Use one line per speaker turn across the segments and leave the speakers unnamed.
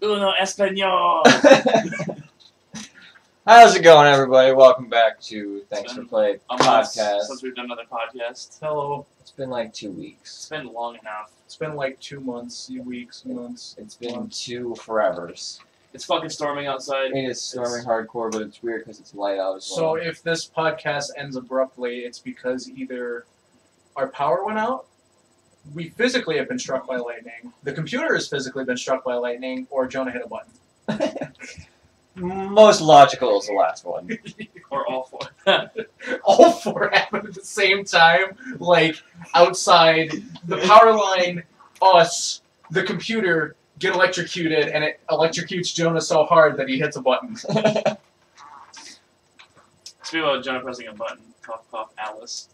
Uno Espanol.
How's it going, everybody? Welcome back to Thanks for Play podcast.
Since we've done another podcast. Hello.
It's been like 2 weeks.
It's been long enough.
It's been like 2 months, months.
It's been 2 forevers.
It's fucking storming outside.
It is storming hardcore, but it's weird because it's light out as well.
So if this podcast ends abruptly, it's because either our power went out, we physically have been struck by lightning, the computer has physically been struck by lightning, or Jonah hit a button.
Most logical is the last one.
Or all four.
All four happen at the same time, like outside the power line, us, the computer, get electrocuted, and it electrocutes Jonah so hard that he hits a button.
Speaking about Jonah pressing a button, cough cough Alice.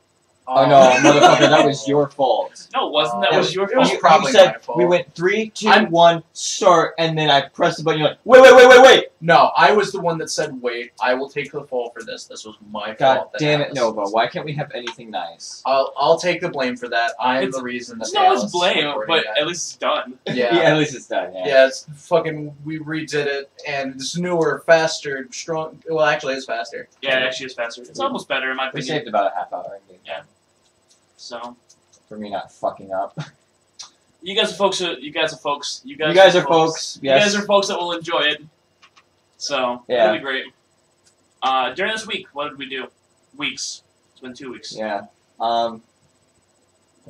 Oh no, motherfucker, that was your fault.
No, it wasn't. That was your
It was
fault.
probably
you said
my fault.
we went 3, 2, 1, start, and then I pressed the button. You're like, wait.
No, I was the one that said, wait, I will take the fall for this. This was my
God
fault.
damn it, Nova. Why can't we have anything nice?
I'll take the blame for that. I'm the reason that
It's no one's blame,
recording
but
that.
at least it's done.
Yeah.
Yeah, at least it's done, yeah.
Yeah, it's fucking, we redid it, and it's newer, faster, strong, well, actually, it's faster.
Yeah, it actually is faster. It's almost better in my
We
opinion.
saved about a half hour.
Yeah. So,
For me not fucking up.
you guys are folks. You guys are folks.
You guys are folks.
You
Yes.
guys are folks that will enjoy it. So,
Yeah.
it'll be great. During this week, what did we do? Weeks. It's been 2 weeks.
Yeah. I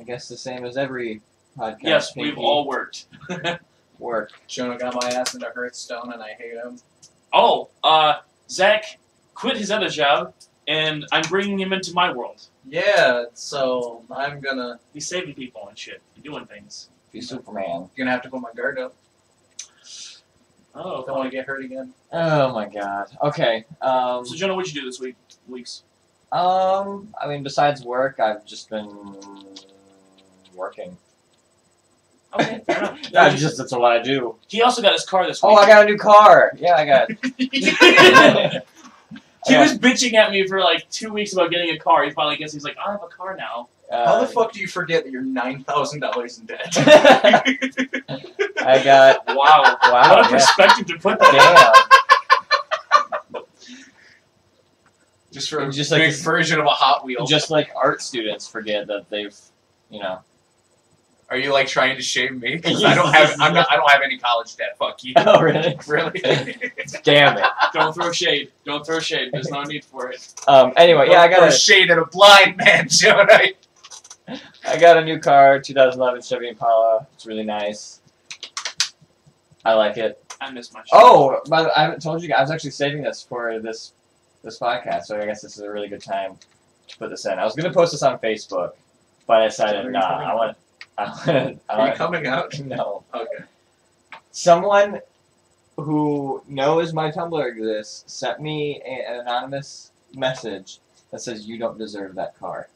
guess the same as every podcast.
Yes,
Pinky.
we've all worked.
Work.
Jonah got my ass into Hearthstone, and I hate him.
Oh, Zach quit his other job, and I'm bringing him into my world.
Yeah, so I'm gonna
He's saving people and shit. He's doing things.
Be Superman.
have to put my guard up.
Oh,
Don't want to get hurt again.
Oh my god. Okay.
So, Jonah, what'd you do this weeks?
I mean, besides work, I've just been working.
Okay, fair enough.
That's what I do.
He also got his car this week.
Oh, I got a new car. Yeah, I got.
He was bitching at me for like 2 weeks about getting a car. He finally gets. He's like, I have a car now.
How the fuck do you forget that you're $9,000 in debt?
I got.
Wow.
Wow.
What a
Yeah.
perspective to put that.
Damn.
Just for a
Just
big
like this-
version of a Hot Wheel.
Just like art students forget that they've, you know.
Are you like trying to shame me? Because I don't have any college debt. Fuck you.
Oh really?
Really?
Damn it.
Don't throw shade. Don't throw shade. There's no need for it.
Anyway, yeah, I got
Throw shade at a blind man, Jonah.
I got a new car, 2011 Chevy Impala. It's really nice. I like it.
I miss my shade.
Oh, but I haven't told you guys. I was actually saving this for this podcast, so I guess this is a really good time to put this in. I was gonna post this on Facebook, but I decided
Are you
nah.
coming
I want.
Are you coming out?
No.
Okay.
Someone who knows my Tumblr exists sent me an anonymous message that says you don't deserve that car.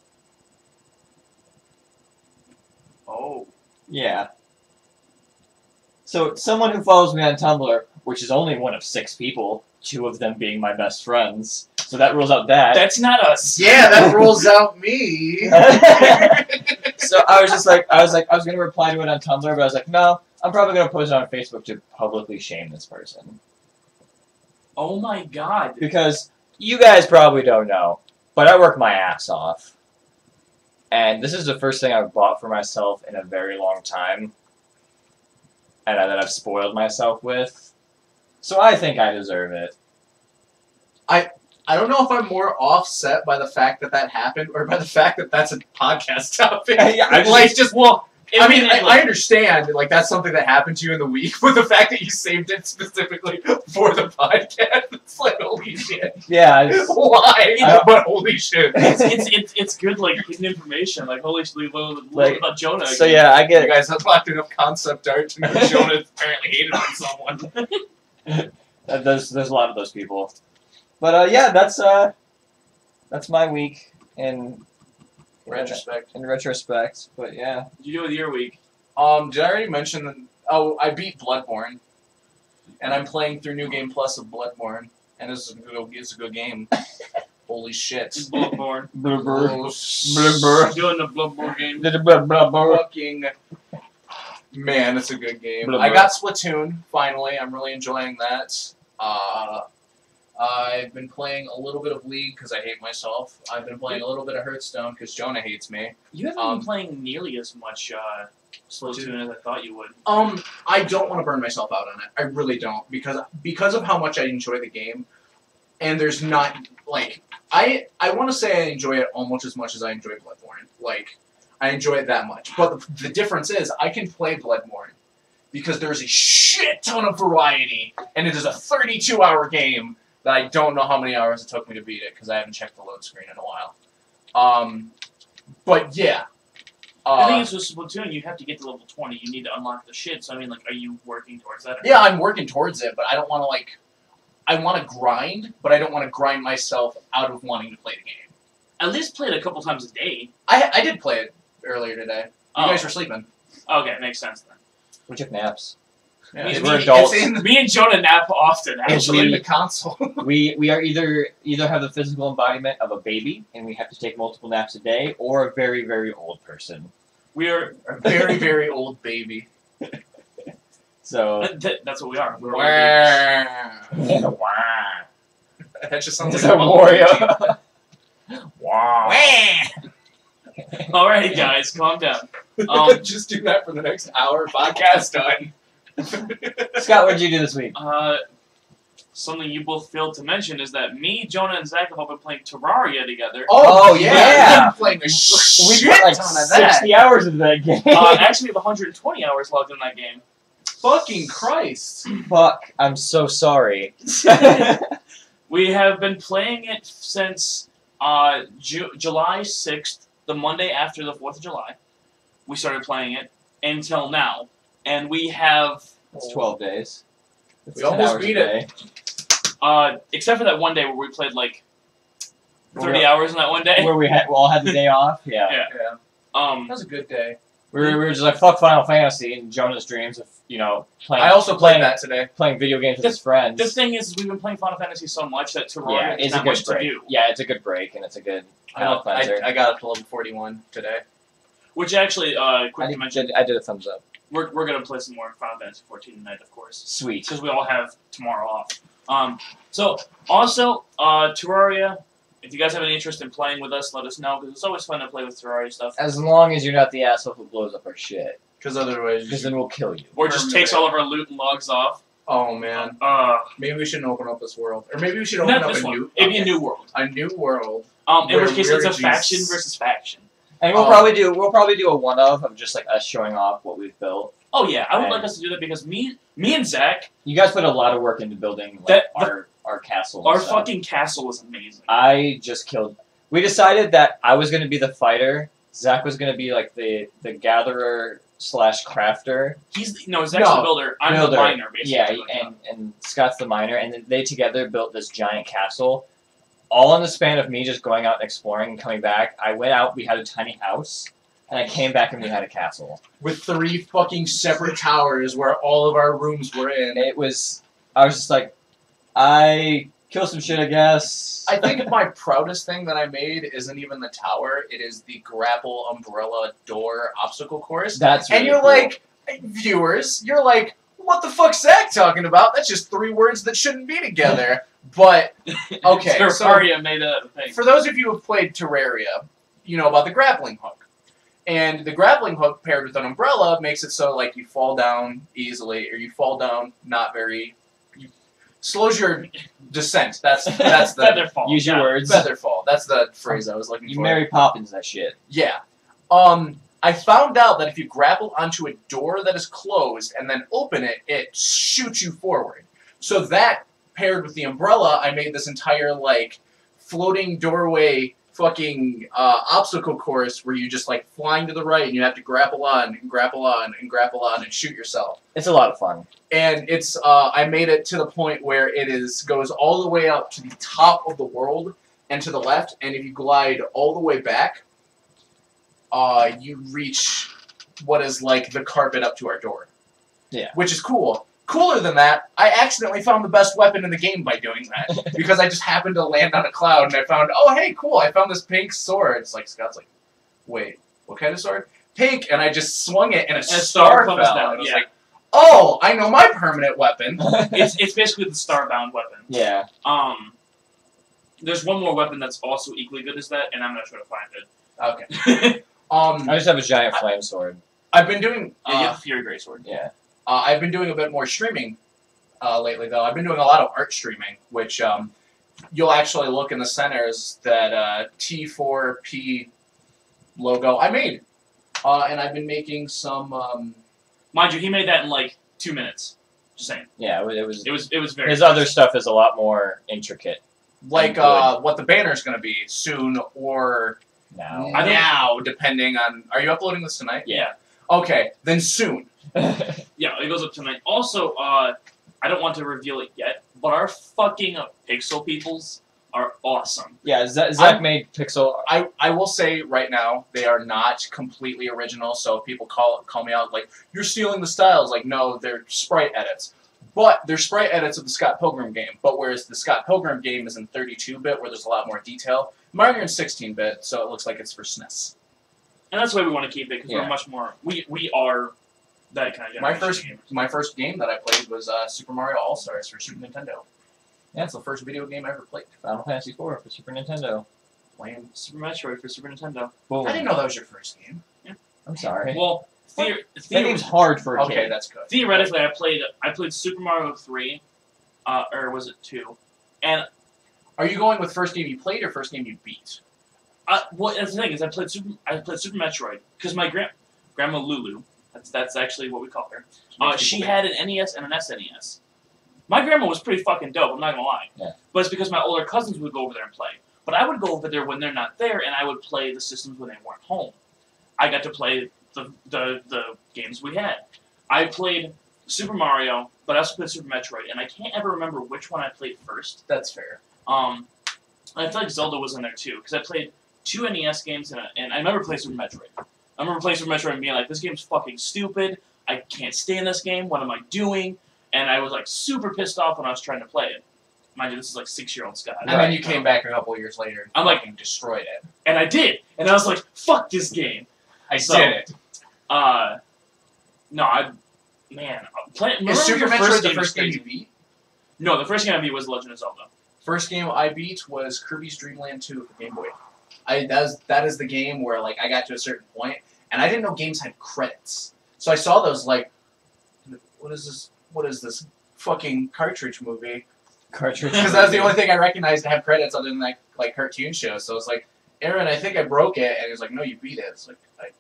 Oh.
Yeah. So someone who follows me on Tumblr, which is only one of 6 people, 2 of them being my best friends, so that rules out that.
That's not us.
Yeah, that rules out me.
So I was gonna reply to it on Tumblr, but I was like, no, I'm probably gonna post it on Facebook to publicly shame this person.
Oh my god.
Because you guys probably don't know, but I work my ass off. And this is the first thing I've bought for myself in a very long time. And that I've spoiled myself with. So I think I deserve it.
I don't know if I'm more offset by the fact that that happened or by the fact that that's a podcast topic.
Yeah, I just-
I mean, I understand, like, that's something that happened to you in the week, but the fact that you saved it specifically for the podcast, it's like, holy shit.
Yeah. It's,
Why? But holy shit.
It's good, like, hidden information. Like, holy shit,
Like,
about Jonah
so
again.
yeah, I
You
get
guys have locked enough concept art to know Jonah apparently hated on someone.
there's a lot of those people. But yeah, that's my week in retrospect. But yeah.
What did you do with your week?
Did I already mention that? Oh, I beat Bloodborne, and I'm playing through New Game Plus of Bloodborne, and it's a good game. Holy shit!
Bloodborne.
Blubber.
Oh,
Blubber.
Doing the Bloodborne game.
Blubber.
fucking Man, it's a good game.
Blah,
I
blah.
got Splatoon, finally. I'm really enjoying that. I've been playing a little bit of League because I hate myself. I've been playing a little bit of Hearthstone because Jonah hates me.
You haven't been playing nearly as much Splatoon as I thought you would.
I don't want to burn myself out on it. I really don't because of how much I enjoy the game. And there's not like I want to say I enjoy it almost as much as I enjoy Bloodborne. Like I enjoy it that much. But the difference is I can play Bloodborne because there's a shit ton of variety, and it is a 32-hour game that I don't know how many hours it took me to beat it because I haven't checked the load screen in a while. But yeah.
The thing is with Splatoon, you have to get to level 20. You need to unlock the shit. So I mean, like, are you working towards that? Or
Yeah, I'm working towards it, but I don't want to like. I want to grind, but I don't want to grind myself out of wanting to play the game.
At least play it a couple times a day.
I did play it earlier today. You
Oh.
guys were sleeping.
Okay, makes sense then.
We took naps.
Yeah,
Because
we're adults.
It's in the,
Me and Jonah nap often,
it's
actually.
in the console.
We are either have the physical embodiment of a baby and we have to take multiple naps a day, or a very, very old person.
We are.
A very, very old baby.
So
That's what we are. We're all babies.
Wow.
wow.
That just sounds
It's
like
a Wario. Wow.
Alrighty, guys, calm down.
Just do that for the next hour. Podcast done.
Scott, what did you do this week?
Something you both failed to mention is that me, Jonah, and Zach have all been playing Terraria together.
Oh,
yeah.
yeah.
I've been playing a
We
shit
put like
ton of that.
60 hours into that game.
Actually, we have 120 hours logged in that game.
Fucking Christ.
Fuck, I'm so sorry.
We have been playing it since July 6th, the Monday after the 4th of July. We started playing it until now. And we have,
It's 12 days. It's
We
10
almost
hours
beat
a
it.
day.
except for that one day where we played like 30
Where-
hours in that one day.
Where we all had the day off. Yeah.
Yeah.
Yeah. That was a good day.
We were just like, fuck Final Fantasy and Jonah's dreams of, playing.
I also played that today.
Playing video games with his friends.
The thing is, we've been playing Final Fantasy so much that Terraria
Yeah,
is
it's a
not
good
much to
break.
do.
Yeah, it's a good break and it's a good palate cleanser.
I got up to level 41 today.
Which actually, quick to mention,
I did a thumbs up.
we're going to play some more Final Fantasy 14 tonight, of course.
Sweet.
Because we all have tomorrow off. So, also, Terraria, if you guys have any interest in playing with us, let us know, because it's always fun to play with Terraria stuff.
As long as you're not the asshole who blows up our shit.
Because otherwise,
Because then we'll kill you.
Or just takes all of our loot and logs off.
oh man, maybe we shouldn't open up this world, or maybe we should open
Not
up
this
a
one.
new.
It'd be a
okay.
new world.
A new world.
In
Where
which case, it's a
we're
faction
just-
versus faction.
And we'll
Oh.
probably do a one-of just like us showing off what we've built.
Oh yeah, I would
And-
like us to do that because me and Zach,
You guys put a lot of work into building like,
That-
our castle. and
our
stuff.
fucking castle is amazing.
I just killed. We decided that I was going to be the fighter. Zach was going to be like the gatherer / crafter.
Zach's the
No.
builder. I'm the
Builder.
miner, basically.
Yeah, and Scott's the miner, and then they together built this giant castle. All in the span of me just going out and exploring and coming back. I went out, we had a tiny house, and I came back and we had a castle.
With 3 fucking separate towers where all of our rooms were in.
I was just like, I killed some shit, I guess.
I think my proudest thing that I made isn't even the tower. It is the grapple umbrella door obstacle course.
That's really
And you're
cool.
like, viewers, you're like, what the fuck's Zach talking about? That's just 3 words that shouldn't be together. But, okay, so
Terraria made a thing.
for those of you who have played Terraria, you know about the grappling hook. And the grappling hook paired with an umbrella makes it so like you fall down easily, or you fall down not very... slows your descent. That's the...
Featherfall.
Use your
yeah.
words.
Featherfall. That's the phrase I was looking
You
for.
Mary Poppins that shit.
Yeah. I found out that if you grapple onto a door that is closed and then open it, it shoots you forward. So that, paired with the umbrella, I made this entire, like, floating doorway fucking obstacle course where you just, like, flying to the right and you have to grapple on and grapple on and grapple on and shoot yourself.
It's a lot of fun.
And it's, I made it to the point where it goes all the way up to the top of the world and to the left, and if you glide all the way back, you reach what is like the carpet up to our door.
Yeah.
Which is cool. Cooler than that, I accidentally found the best weapon in the game by doing that. Because I just happened to land on a cloud and I found, oh hey, cool, I found this pink sword. It's like, Scott's like, wait, what kind of sword? pink, and I just swung it, and a star
comes
fell.
down,
And I was
yeah.
like, oh, I know my permanent weapon.
It's basically the starbound weapon.
Yeah.
There's one more weapon that's also equally good as that, and I'm not trying to find it.
Okay.
I just have a giant flame sword.
I've been doing.
Yeah, you have the Fury Greatsword.
Yeah.
I've been doing a bit more streaming lately, though. I've been doing a lot of art streaming, which you'll actually look in the centers that T4P logo I made, and I've been making some.
Mind you, he made that in like 2 minutes. Just saying.
Yeah, it was.
It was very.
His other stuff is a lot more intricate.
Like
Good.
what the banner's going to be soon or
Now.
now, depending on. Are you uploading this tonight?
Yeah.
Okay, then soon.
Yeah, it goes up tonight. Also, I don't want to reveal it yet, but our fucking pixel peoples are awesome.
Yeah, Zach made Pixel.
I will say right now they are not completely original. So if people call me out like you're stealing the styles, like no, they're sprite edits. But they're sprite edits of the Scott Pilgrim game. But whereas the Scott Pilgrim game is in 32-bit, where there's a lot more detail, mine are in 16-bit, so it looks like it's for SNES.
And that's why we want to keep it, because we're much more... We are that kind of generation.
My first game that I played was Super Mario All-Stars for Super Nintendo. Yeah, it's the first video game I ever played.
Final Fantasy IV for Super Nintendo.
Playing
Super Metroid for Super Nintendo.
Boom.
I didn't know that was your first game.
I'm sorry.
Well,
that game's hard for a
Okay,
kid.
that's good.
theoretically, I played Super Mario 3, or was it 2? And
Are you going with first game you played or first game you beat?
well, that's the thing is, I played Super Metroid because my grandma Lulu, that's actually what we call her. She had an NES and an SNES. My grandma was pretty fucking dope. I'm not gonna lie.
Yeah.
But it's because my older cousins would go over there and play. But I would go over there when they're not there, and I would play the systems when they weren't home. I got to play the games we had. I played Super Mario, but I also played Super Metroid, and I can't ever remember which one I played first.
That's fair.
I feel like Zelda was in there too, because I played 2 NES games, and I remember playing Super Metroid. I remember playing Super Metroid and being like, this game's fucking stupid, I can't stand this game, what am I doing? And I was like super pissed off when I was trying to play it. Mind you, this is like 6-year-old Scott.
And then you came back a couple years later and
I'm like-
fucking destroyed it.
And I did! And I was like, fuck this game!
I
So-
did it.
No, remember
Is Super
your
Metroid the
game
first game
crazy?
you beat?
No, the first game I beat was Legend of Zelda.
First game I beat was Kirby's Dream Land 2 for Game Boy. That is the game where like I got to a certain point and I didn't know games had credits. So I saw those like, what is this fucking cartridge movie?
Cartridge.
Because that was the only thing I recognized to have credits other than like cartoon shows. So it's like, Aaron, I think I broke it, and he was like, no, you beat it. It's like, I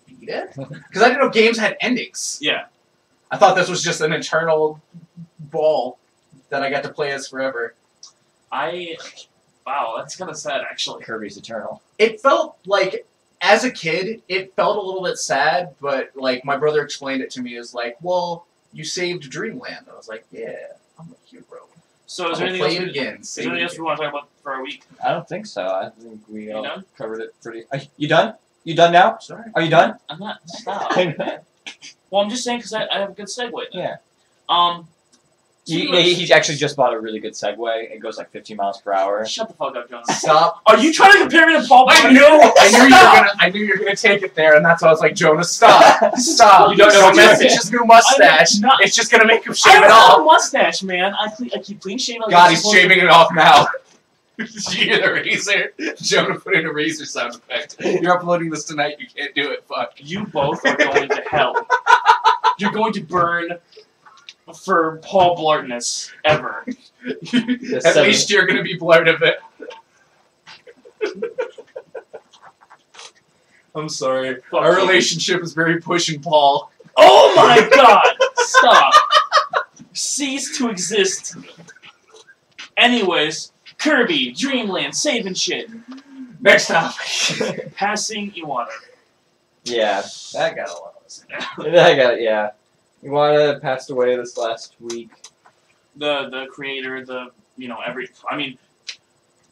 beat it? Because I didn't know games had endings.
Yeah.
I thought this was just an eternal ball that I got to play as forever.
Wow, that's kind of sad, actually.
Kirby's Eternal.
It felt like, as a kid, it felt a little bit sad, but like my brother explained it to me as like, well, you saved Dreamland. I was like, yeah, I'm a hero.
So is
I'm
there
gonna
anything
play
else?
it again.
Is there anything else we want to talk about for a week?
I don't think so. I think we all
done?
covered it pretty. You done? You done now?
Sorry.
Are you done?
I'm not. Stop. Well, I'm just saying because I have a good segue. Then.
Yeah.
speaking
He actually just bought a really good Segway. It goes like 15 miles per hour.
Shut the fuck up, Jonas.
Stop.
Are you trying to compare me to Paul?
I knew you were gonna take it there, and that's why I was like, Jonas, stop, stop.
You don't know what
mess
you're
with his new mustache.
I'm not-
It's just gonna make him
I
shave
don't
it
have a
off.
mustache, man. I keep clean shaven. Like
God,
I'm
he's
supposed to.
shaving it off now. Did you hear the razor? Jonah put in a razor sound effect. You're uploading this tonight. You can't do it. Fuck.
You both are going to hell. You're going to burn for Paul Blartness ever.
At least you're gonna be blurred of it. I'm sorry.
Fuck
Our
you.
relationship is very push and Paul.
Oh my god! Stop. Cease to exist. Anyways, Kirby, Dreamland, saving shit.
Next topic.
Passing Iwata.
Yeah.
That got a lot of us.
I got it, yeah. Iwata passed away this last week.
The creator,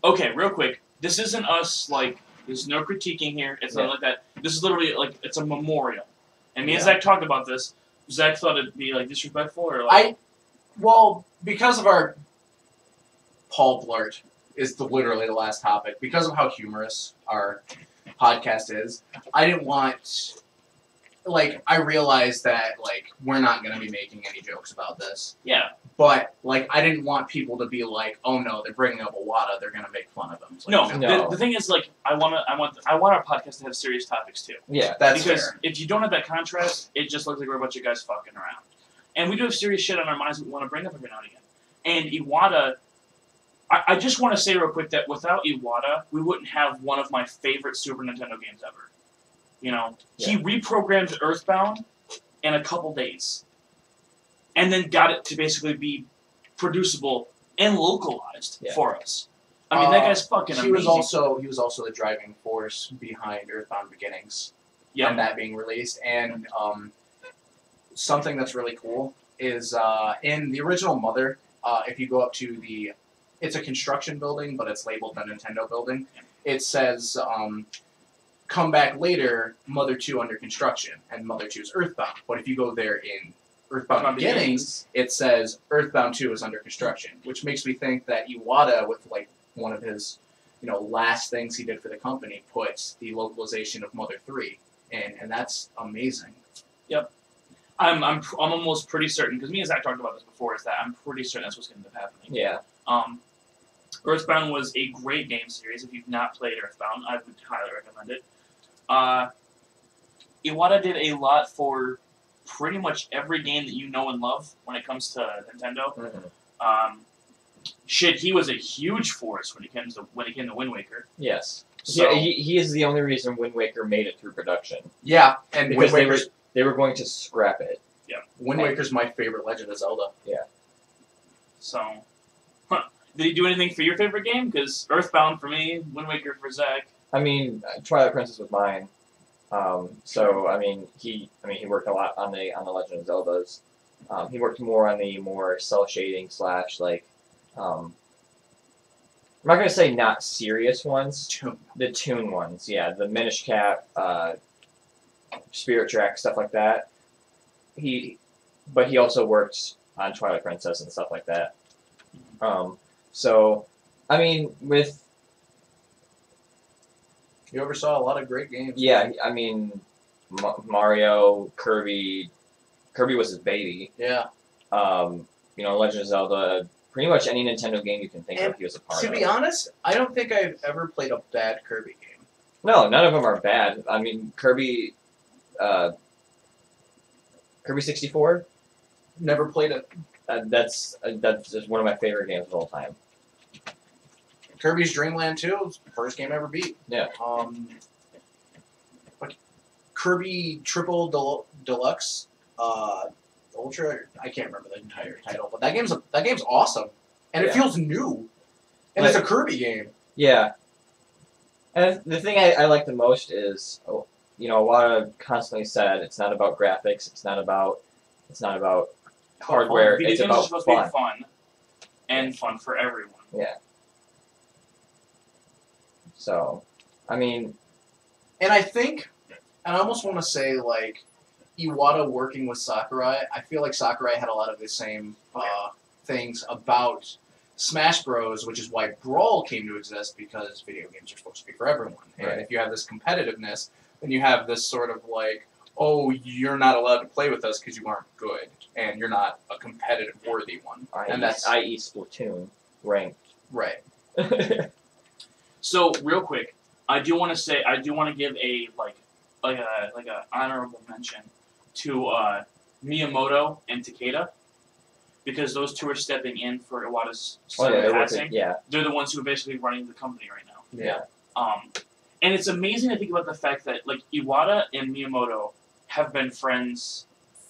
okay, real quick. This isn't us, like, there's no critiquing here. It's not like that. This is literally, like, it's a memorial. And me and Zach talked about this. Zach thought it'd be, like, disrespectful or, like...
Well, because of our Paul Blart is literally the last topic. Because of how humorous our podcast is. I didn't want, like, I realized that, like, we're not going to be making any jokes about this.
Yeah.
But, like, I didn't want people to be like, oh no, they're bringing up Iwata, they're going to make fun of him. It's like,
No.
The thing is, like, I want our podcast to have serious topics too.
Yeah.
That's
Because
fair.
if you don't have that contrast, it just looks like we're a bunch of guys fucking around. And we do have serious shit on our minds we want to bring up every now and again. And Iwata, I just want to say real quick that without Iwata, we wouldn't have one of my favorite Super Nintendo games ever. You know, he reprogrammed Earthbound in a couple days. And then got it to basically be producible and localized for us. I mean, that guy's fucking amazing.
He was also the driving force behind Earthbound Beginnings.
Yep.
And that being released. And something that's really cool is in the original Mother, if you go up to it's a construction building, but it's labeled the Nintendo building. It says, come back later, Mother 2 under construction, and Mother 2 is Earthbound. But if you go there in Earthbound Beginnings, it says Earthbound 2 is under construction, which makes me think that Iwata, with like one of his, last things he did for the company, puts the localization of Mother 3, and that's amazing.
Yep. I'm almost pretty certain, because me and Zach talked about this before, is that I'm pretty certain that's what's going to end up happening.
Yeah.
Earthbound was a great game series. If you've not played Earthbound, I would highly recommend it. Iwata did a lot for pretty much every game that you know and love when it comes to Nintendo.
Mm-hmm.
He was a huge force when it came to Wind Waker.
Yes.
So,
yeah, he is the only reason Wind Waker made it through production.
Yeah, and
because
Wind Waker's,
they were going to scrap it.
Yeah.
Wind Waker's my favorite Legend of Zelda.
Yeah.
So, did he do anything for your favorite game? Because Earthbound for me, Wind Waker for Zach.
I mean, Twilight Princess was mine. So I mean, he worked a lot on the Legend of Zeldas. He worked more on the more cell shading / like, I'm not gonna say not serious ones. The toon ones, yeah, the Minish Cap, Spirit Track, stuff like that. But he also worked on Twilight Princess and stuff like that. So, I mean,
You oversaw a lot of great games.
Yeah, I mean, Mario, Kirby was his baby.
Yeah.
Legend of Zelda, pretty much any Nintendo game you can think of, he was a part of.
To be honest, I don't think I've ever played a bad Kirby game.
No, none of them are bad. I mean, Kirby 64?
Never played it.
That's just one of my favorite games of all time.
Kirby's Dream Land 2 was the first game I ever beat.
Yeah.
Kirby Triple Deluxe Ultra. I can't remember the entire title, but that game's awesome, and it feels new, and it's a Kirby game.
Yeah. And the thing I like the most is, Iwata constantly said it's not about graphics, it's not about hardware,
Video
it's
games
about
are supposed to be fun, and fun for everyone.
Yeah. So, I mean...
And I think, and I almost want to say, like, Iwata working with Sakurai, I feel like Sakurai had a lot of the same things about Smash Bros., which is why Brawl came to exist, because video games are supposed to be for everyone.
Right.
And if you have this competitiveness, then you have this sort of like, oh, you're not allowed to play with us because you aren't good, and you're not a competitive worthy one. And that's
i.e. Splatoon ranked.
Right.
So real quick, I do want to give a honorable mention to Miyamoto and Takeda, because those two are stepping in for Iwata's passing.
Yeah.
They're the ones who are basically running the company right now.
Yeah.
And it's amazing to think about the fact that like Iwata and Miyamoto have been friends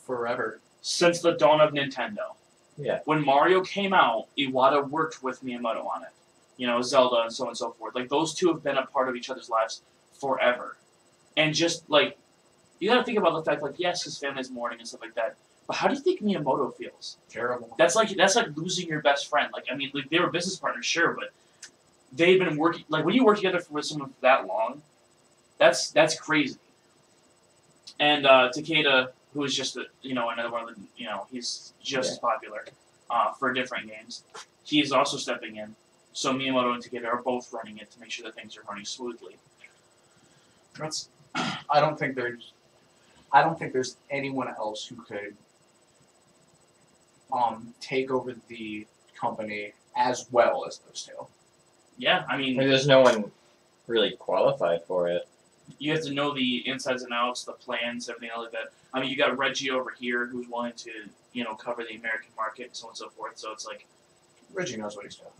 forever
since the dawn of Nintendo.
Yeah.
When Mario came out, Iwata worked with Miyamoto on it. Zelda and so on and so forth. Like, those two have been a part of each other's lives forever. And just, like, you gotta think about the fact, like, yes, his family's mourning and stuff like that, but how do you think Miyamoto feels?
Terrible.
That's like losing your best friend. Like, I mean, like, they were business partners, sure, but they've been working, like, when you work together with someone for that long, that's crazy. And Takeda, who is just, another one of the, he's just as popular for different games, he's also stepping in. So Miyamoto and Takeda are both running it to make sure that things are running smoothly.
That's. I don't think there's anyone else who could take over the company as well as those two.
Yeah, I
I
mean,
mean, there's no one really qualified for it.
you have to know the insides and outs, the plans, everything like that. I mean, you got Reggie over here who's wanting to, cover the American market and so on and so forth. So it's like,
Reggie knows what he's doing.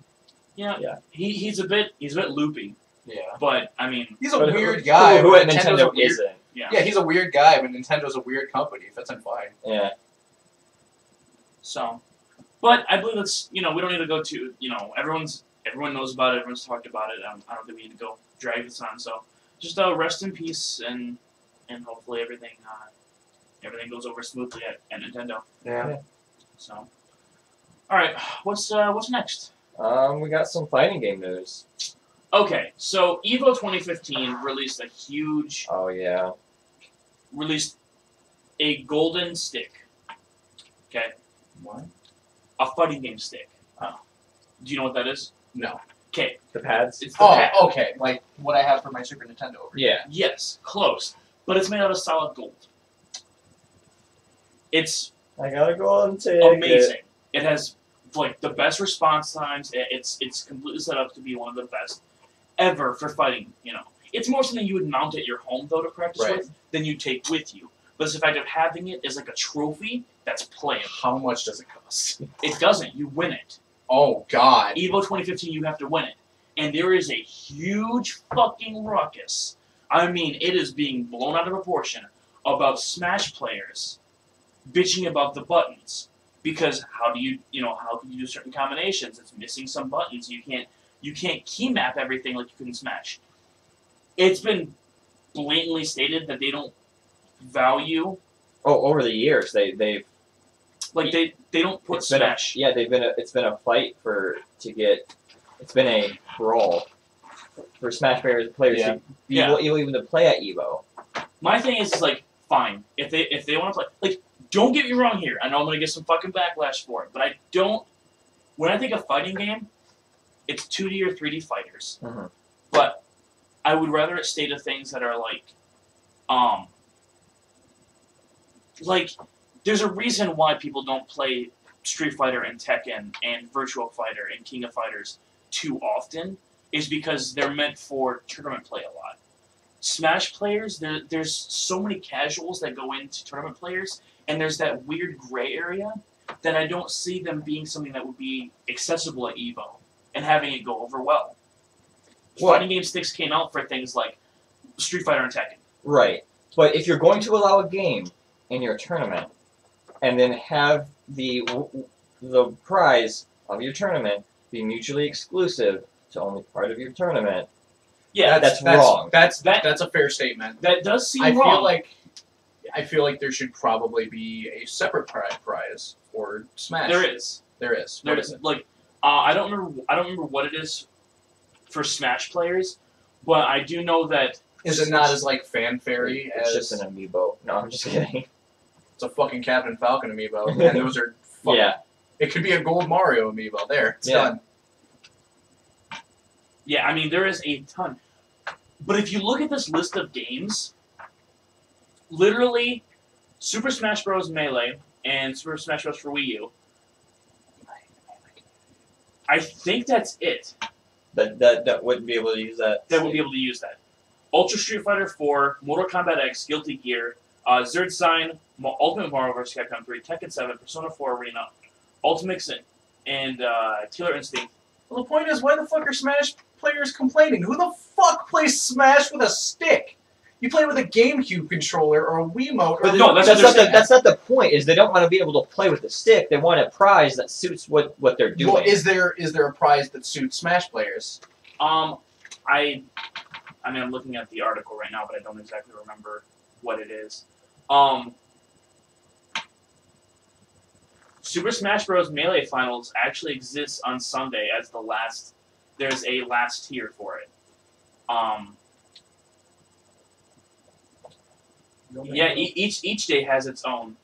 yeah. He's a bit loopy,
Yeah.
but I mean,
He's a
But
weird guy.
Who
but
at
Nintendo's a
Nintendo
weird,
isn't?
Yeah, he's a weird guy, but Nintendo's a weird company. Fits in fine.
Yeah.
so, but I believe it's we don't need to go to everyone knows about it, everyone's talked about it. I don't think we need to go drag this on. So just rest in peace and hopefully everything goes over smoothly at Nintendo.
Yeah.
So, all right, what's next?
We got some fighting game news.
Okay, so Evo 2015 released
Oh yeah.
released a golden stick. Okay,
What?
a fighting game stick.
Oh.
Do you know what that is?
No.
Okay,
The pads.
it's the
Oh,
pad.
okay. Like what I have for my Super Nintendo over here.
Yeah.
Yes, close, but it's made out of solid gold. It's
I gotta go and take
amazing. It has like the best response times. It's completely set up to be one of the best ever for fighting. It's more something you would mount at your home though to practice
Right.
with than you take with you. But it's the fact of having it as like a trophy that's playable.
How much does it cost?
It doesn't. You win it.
Oh God.
Evo 2015, you have to win it. And there is a huge fucking ruckus. I mean, it is being blown out of proportion about Smash players bitching about the buttons. Because how can you do certain combinations? It's missing some buttons. You can't key map everything like you can in Smash. It's been blatantly stated that they don't value
over the years they've
they don't put
it's been a-
Smash.
it's been a fight it's been a brawl for Smash players
Yeah.
to be able even to play at Evo.
My thing is like, fine, if they want to play, like, don't get me wrong here. I know I'm gonna get some fucking backlash for it, but I don't. When I think of fighting game, it's 2D or 3D fighters.
Mhm.
But I would rather it stay to things that are like there's a reason why people don't play Street Fighter and Tekken and Virtual Fighter and King of Fighters too often, is because they're meant for tournament play a lot. Smash players, there's so many casuals that go into tournament players, and there's that weird gray area that I don't see them being something that would be accessible at Evo and having it go over well. Fighting game sticks came out for things like Street Fighter and Tekken.
Right. But if you're going to allow a game in your tournament and then have the prize of your tournament be mutually exclusive to only part of your tournament,
Yeah,
that's wrong.
That's a fair statement.
that does seem
I
wrong.
feel like there should probably be a separate prize for Smash.
There is.
There is. What is it?
Like, I don't remember what it is for Smash players, but I do know that
Is it not as like fanfare-y
It's
as
just an amiibo. No, I'm just kidding.
it's a fucking Captain Falcon amiibo, and those are fucking,
Yeah.
It could be a Gold Mario amiibo. There, it's
Yeah.
done.
yeah, I mean there is a ton. But if you look at this list of games, literally Super Smash Bros. Melee and Super Smash Bros. For Wii U, I think that's it.
That wouldn't be able to use that.
That would be able to use that. Ultra Street Fighter 4, Mortal Kombat X, Guilty Gear, Zerd Sign, Ultimate Mario vs. Capcom 3, Tekken 7, Persona 4 Arena, Ultimate Sin, and Killer Instinct.
Well, the point is, why the fuck are Smash players complaining? Who the fuck plays Smash with a stick? You play with a GameCube controller or a Wiimote.
But
Or
no, that's
that's
what they're
not the point. Is they don't want to be able to play with the stick. They want a prize that suits what they're doing.
Well, is there a prize that suits Smash players?
I mean, I'm looking at the article right now, but I don't exactly remember what it is. Super Smash Bros. Melee Finals actually exists on Sunday as the last. There's a last tier for it. Yeah, each day has its own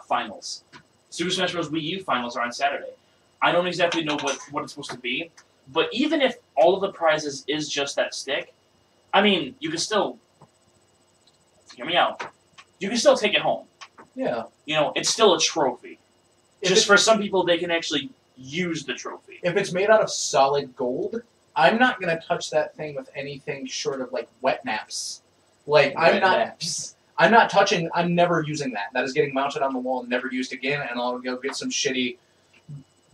finals. Super Smash Bros. Wii U finals are on Saturday. I don't exactly know what it's supposed to be, but even if all of the prizes is just that stick, I mean, you can still hear me out. You can still take it home.
Yeah.
You know, it's still a trophy. Just for some people, they can actually use the trophy.
If it's made out of solid gold, I'm not gonna touch that thing with anything short of like wet naps. Like I'm not touching. I'm never using that. That is getting mounted on the wall and never used again. And I'll go get some shitty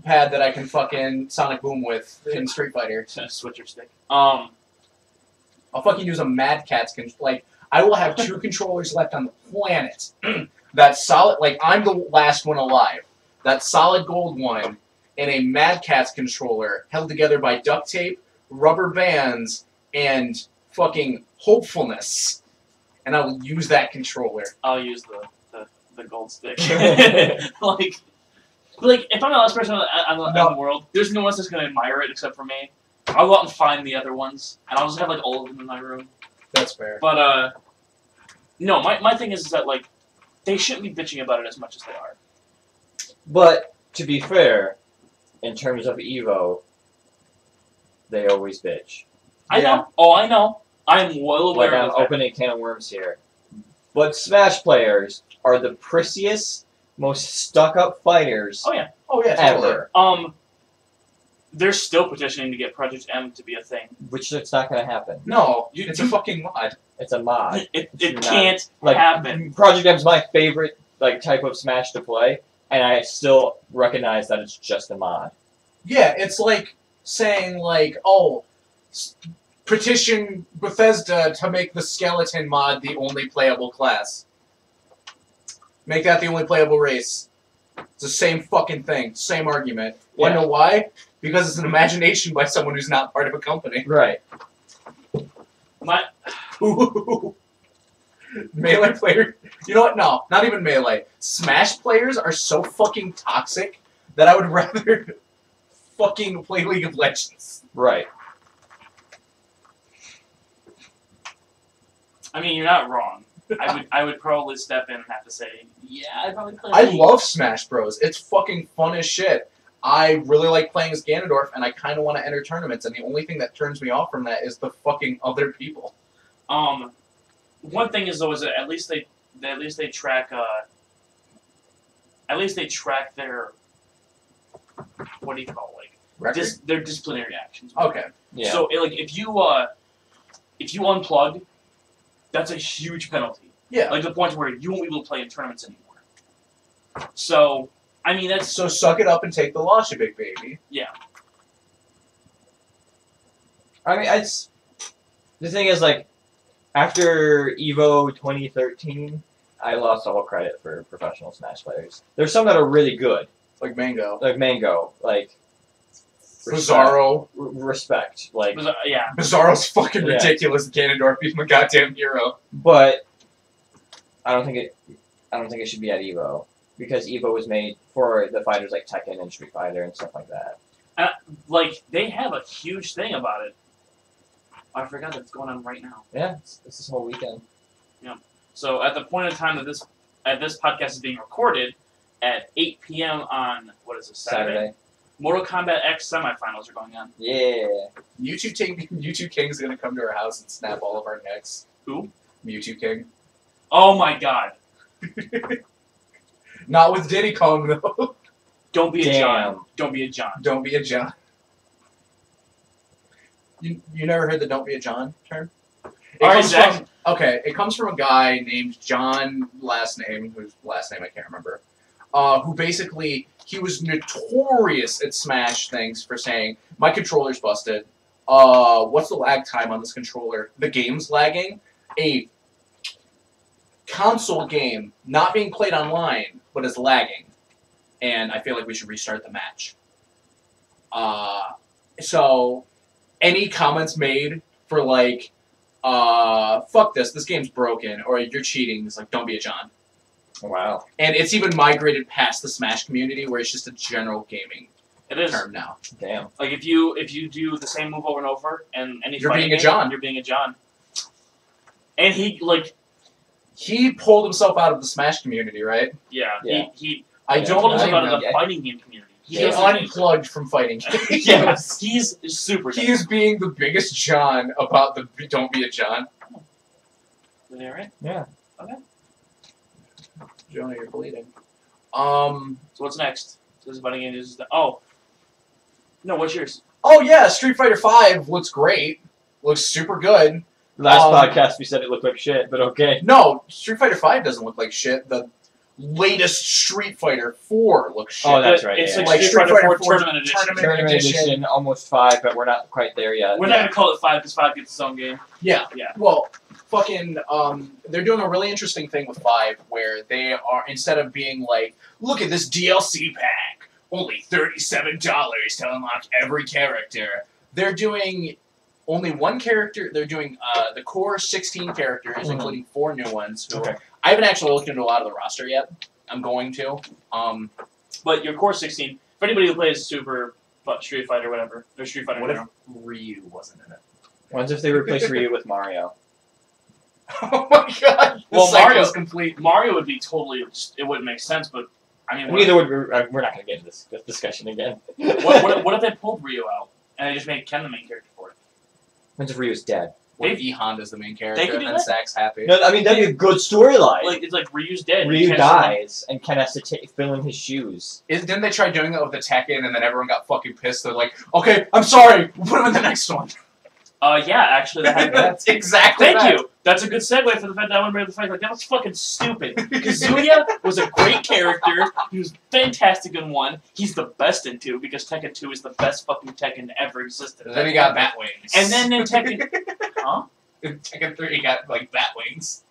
pad that I can fucking Sonic Boom with in Street Fighter.
Switcher stick.
I'll fucking use a Mad Catz like I will have 2 controllers left on the planet. That solid, like I'm the last one alive. That solid gold one and a Mad Catz controller held together by duct tape, rubber bands, and fucking hopefulness. And I will use that controller.
I'll use the gold stick. like if I'm the last person on the world, there's no one else that's gonna admire it except for me. I'll go out and find the other ones, and I'll just have like all of them in my room.
That's fair.
But no, my thing is that like they shouldn't be bitching about it as much as they are.
But to be fair, in terms of Evo, they always bitch.
I know. Oh, I know. I'm well aware
Like,
of
I'm opening a can of worms here. But Smash players are the prissiest, most stuck-up fighters
Oh yeah.
Oh yeah, totally.
ever.
They're still petitioning to get Project M to be a thing.
Which it's not going to happen.
No, it's a fucking mod.
It's a mod.
It
not-
can't
Like,
happen.
Project M's my favorite like type of Smash to play, and I still recognize that it's just a mod.
Yeah, it's like saying like, oh, petition Bethesda to make the skeleton mod the only playable class. Make that the only playable race. It's the same fucking thing, same argument. Wanna know why? Because it's an imagination by someone who's not part of a company.
Right.
Melee player. You know what? No, not even Melee. Smash players are so fucking toxic that I would rather fucking play League of Legends.
Right.
I mean, you're not wrong. I would probably step in and have to say, yeah, I'd probably play.
I
League.
love Smash Bros. It's fucking fun as shit. I really like playing as Ganondorf, and I kind of want to enter tournaments, and the only thing that turns me off from that is the fucking other people.
One thing is though is that at least they track their what do you call their disciplinary actions.
Okay.
Yeah.
So like if you unplug, that's a huge penalty.
Yeah.
Like the point where you won't be able to play in tournaments anymore. So I mean that's
So suck it up and take the loss, you big baby.
yeah.
I mean, it's the thing is like after Evo 2013, I lost all credit for professional Smash players. There's some that are really good,
Like Mango.
like Mango, like
Bizarro.
respect, like.
Yeah.
Bizarro's fucking
Yeah.
ridiculous. Ganondorf being a goddamn hero.
But I don't think it should be at Evo because Evo was made for the fighters like Tekken and Street Fighter and stuff like that.
Like they have a huge thing about it. I forgot that's going on right now.
Yeah, it's this whole weekend.
So at the point in time that this podcast is being recorded, at 8 p.m. on what is this Saturday? Mortal Kombat X semifinals are going on.
Yeah.
Mewtwo King's gonna come to our house and snap all of our necks.
Who?
Mewtwo King.
Oh my God!
Not with Diddy Kong though.
Don't be a
Damn.
John. Don't be a John.
Don't be a John. You never heard the "Don't be a John" term? It comes from a guy named John, last name, whose last name I can't remember. Who basically he was notorious at Smash things for saying my controller's busted. What's the lag time on this controller? The game's lagging. A console game not being played online, but is lagging, and I feel like we should restart the match. So any comments made for like, fuck this game's broken, or you're cheating, is like, don't be a John.
Wow.
And it's even migrated past the Smash community, where it's just a general gaming
It is.
term now.
Damn.
Like if you do the same move over and over, and any
You're
fighting
being a
game,
John.
You're being a John. And
He pulled himself out of the Smash community, right?
yeah.
Yeah.
I
Yeah,
don't
pulled himself
blame
out of
him.
the fighting game community.
He
doesn't-
unplugged from fighting games.
Yes, he's super.
He is being the biggest John about the "Don't be a John."
Is that right?
Yeah.
Okay.
Jonah, you're bleeding.
So what's next? This is fighting game. Oh. No, what's yours?
Oh yeah, Street Fighter V looks great. Looks super good.
Last podcast we said it looked like shit, but okay.
No, Street Fighter V doesn't look like shit. The latest Street Fighter 4 looks shit.
Oh, that's right.
It's
yeah.
like Street Fighter 4 Tournament Edition.
Tournament edition, almost 5, but we're not quite there yet.
We're not gonna call it 5 because 5 gets its own game.
Yeah.
Yeah.
Well, fucking, they're doing a really interesting thing with 5 where they are, instead of being like, look at this DLC pack, only $37 to unlock every character, they're doing only one character. They're doing the core 16 characters, including 4 new ones. Who I haven't actually looked into a lot of the roster yet. I'm going to.
But your core 16, for anybody who plays Super Street Fighter, whatever, or Street Fighter,
what if Ryu wasn't in it?
What if they replace Ryu with Mario?
Oh my god!
Well,
Mario's complete.
Mario would be totally. It wouldn't make sense, but I mean,
Neither would. We're not going to get into this discussion again.
what if they pulled Ryu out and they just made Ken the main character for it?
What if Ryu's dead?
What if E Honda's the main character
They could
and
do
then
that.
Zack's happy?
No, I mean that'd be a good storyline.
Like it's like Ryu's dead.
Ryu
Ken's
dies, and Ken has to fill in his shoes.
Didn't they try doing that with the Tekken and then everyone got fucking pissed? They're like, okay, I'm sorry, we'll put him in the next one.
Yeah, actually, that happened.
That's exactly
Thank
that.
you. That's a good segue for the fact that I wouldn't be able to fight. Like that was fucking stupid. Kazuya was a great character. He was fantastic in 1. He's the best in 2 because Tekken 2 is the best fucking Tekken that ever existed.
And then he got bat wings.
And then in Tekken, huh?
In Tekken 3 he got like bat wings.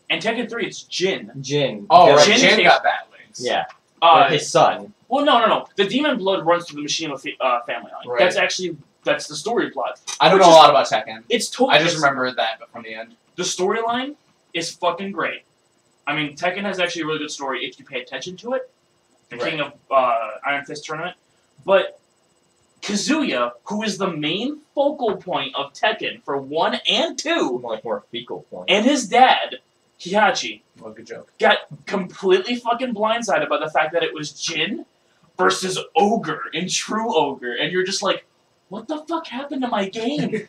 And Tekken 3, it's Jin.
Jin.
Oh,
Because-
right, Jin got bat wings.
Yeah. Like his son.
Well, no. The demon blood runs through the Machine family line.
Right.
That's the story plot.
I don't
Which
know
is-
a lot about Tekken.
It's totally.
I just remember that from the end.
The storyline is fucking great. I mean, Tekken has actually a really good story if you pay attention to it. The
Right.
King of Iron Fist tournament. But Kazuya, who is the main focal point of Tekken for 1 and 2,
More fecal point.
and his dad, Hihachi,
Well, good joke.
got completely fucking blindsided by the fact that it was Jin versus Ogre in True Ogre. And you're just like, what the fuck happened to my game?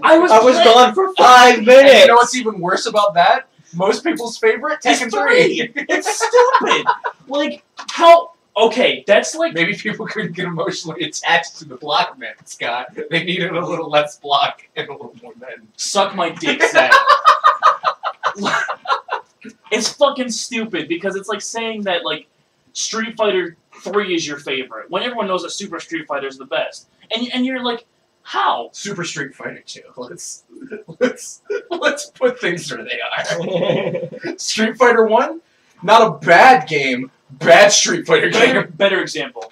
I was
gone for 5 minutes.
And you know what's even worse about that? Most people's favorite
It's
Tekken 3.
It's stupid. Like, how... Okay, that's like...
Maybe people couldn't get emotionally attached to the block man, Scott. They needed a little less block and a little more men.
Suck my dick, Zach. It's fucking stupid because it's like saying that, like, Street Fighter 3 is your favorite when everyone knows that Super Street Fighter is the best. And you're like, how?
Super Street Fighter 2. Let's put things where they are. Street Fighter 1, not a bad game. Bad Street Fighter game.
Better example.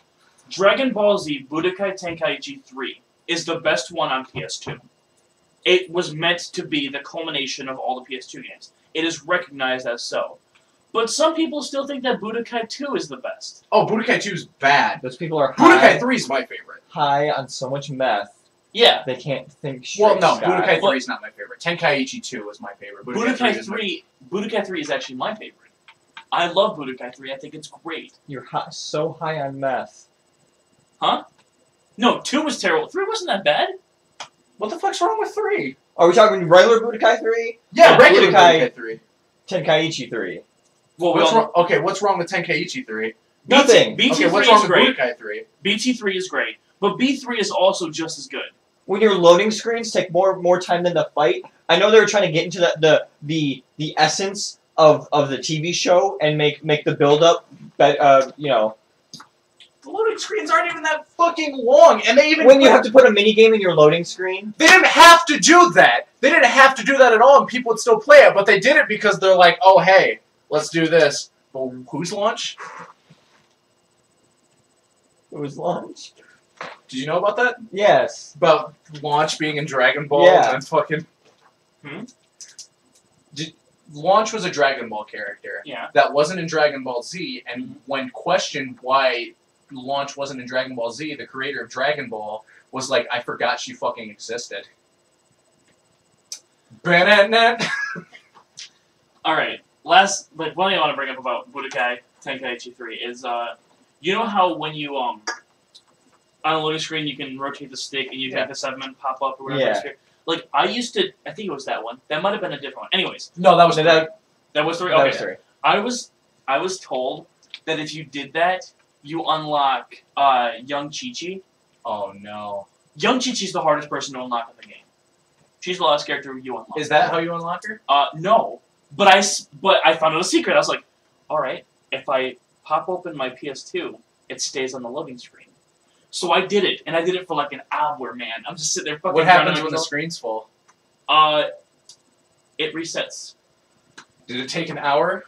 Dragon Ball Z Budokai Tenkaichi 3 is the best one on PS2. It was meant to be the culmination of all the PS2 games. It is recognized as so. But some people still think that Budokai 2 is the best.
Oh, Budokai 2 is bad.
Those people are
Budokai 3 is my favorite.
high on so much meth,
Yeah.
they can't think straight.
Well, no,
Scott.
Budokai 3 is not my favorite. Tenkaichi 2 is my favorite.
Budokai 3 is actually my favorite. I love Budokai 3. I think it's great.
You're so high on meth.
Huh? No, 2 was terrible. 3 wasn't that bad.
What the fuck's wrong with 3?
Are we talking regular Budokai 3?
Yeah,
Yeah,
regular
Budokai-
Budokai 3.
Tenkaichi 3.
Well,
What's wrong with Tenkaichi 3?
Nothing.
BT3
Okay, what's
is
wrong with
great.
Budokai 3?
BT3 is great. But B3 is also just as good.
When your loading screens take more time than the fight, I know they were trying to get into the essence of the TV show and make the build up, you know.
The loading screens aren't even that fucking long, and they even
When you have to put a mini game in your loading screen.
They didn't have to do that. They didn't have to do that at all, and people would still play it. But they did it because they're like, "Oh, hey, let's do this." But whose launch?
It was launch.
Did you know about that?
Yes.
About launch being in Dragon Ball
Yeah.
and fucking.
Hmm?
Launch was a Dragon Ball character
Yeah.
that wasn't in Dragon Ball Z, and when questioned why Launch wasn't in Dragon Ball Z, the creator of Dragon Ball was like, "I forgot she fucking existed." Banana.
Alright. One thing I want to bring up about Budokai Tenkaichi 3 is, you know how when you, on a loading screen you can rotate the stick and you
Yeah.
make the 7 pop up or whatever.
Yeah.
It's like, I think it was that one. That might have been a different one. Anyways.
No, that was
Did I-
That was 3?
That
Okay.
was 3.
I was told that if you did that, you unlock Young Chi-Chi.
Oh no.
Young Chi-Chi's the hardest person to unlock in the game. She's the last character you unlock.
Is that how you unlock her?
No. But I found out a secret. I was like, alright, if I pop open my PS2, it stays on the loading screen. So I did it, and I did it for like an hour, man. I'm just sitting there fucking
What happens
running
when the
myself.
screen's full?
It resets.
Did it take an hour?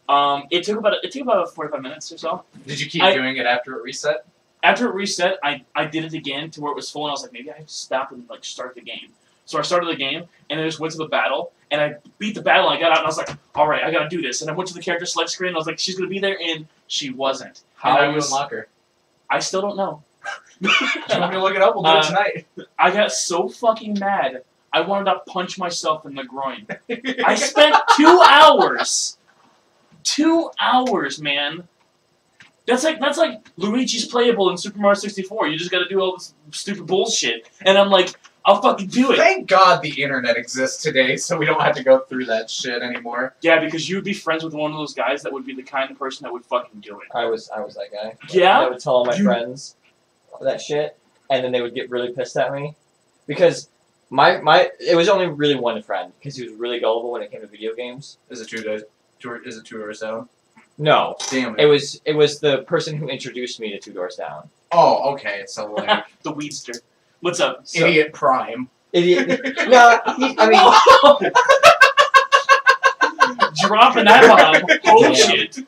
It took about 45 minutes or so.
Did you keep doing it after it reset?
After it reset, I did it again to where it was full, and I was like, maybe I have to stop and like start the game. So I started the game, and I just went to the battle, and I beat the battle, and I got out, and I was like, all right, I gotta do this. And I went to the character select screen, and I was like, she's gonna be there, and she wasn't.
How
and
do you unlock her?
I still don't know.
Do you want me to look it up? We'll do it tonight.
I got so fucking mad, I wanted to punch myself in the groin. I spent 2 hours. 2 hours, man. That's like Luigi's playable in Super Mario 64. You just gotta do all this stupid bullshit. And I'm like, I'll fucking do it.
Thank God the internet exists today, so we don't have to go through that shit anymore.
Yeah, because you'd be friends with one of those guys that would be the kind of person that would fucking do it.
I was that guy.
Yeah?
I would tell all my friends that shit, and then they would get really pissed at me. Because it was only really one friend, because he was really gullible when it came to video games.
Is it 2 doors down?
No.
Damn
It was the person who introduced me to Two Doors Down.
Oh, okay. So like
The Weedster. What's up?
So,
Idiot Prime.
Idiot. No, I mean,
Dropping that bomb. Holy
Damn.
shit.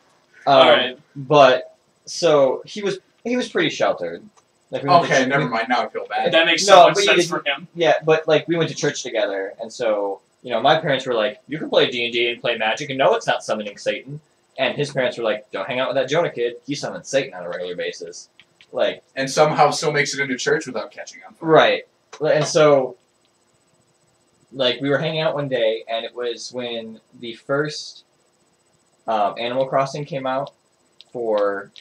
Alright.
But so he was pretty sheltered. Like we went to
Okay, never mind. Now I feel bad.
That makes
No,
so much
but you
sense
did-
for him.
Yeah, but like we went to church together, and so my parents were like, "You can play D&D and play magic, and no, it's not summoning Satan." And his parents were like, "Don't hang out with that Jonah kid. He summons Satan on a regular basis." Like,
And somehow still makes it into church without catching on fire.
right. And so, like, we were hanging out one day, and it was when the first Animal Crossing came out for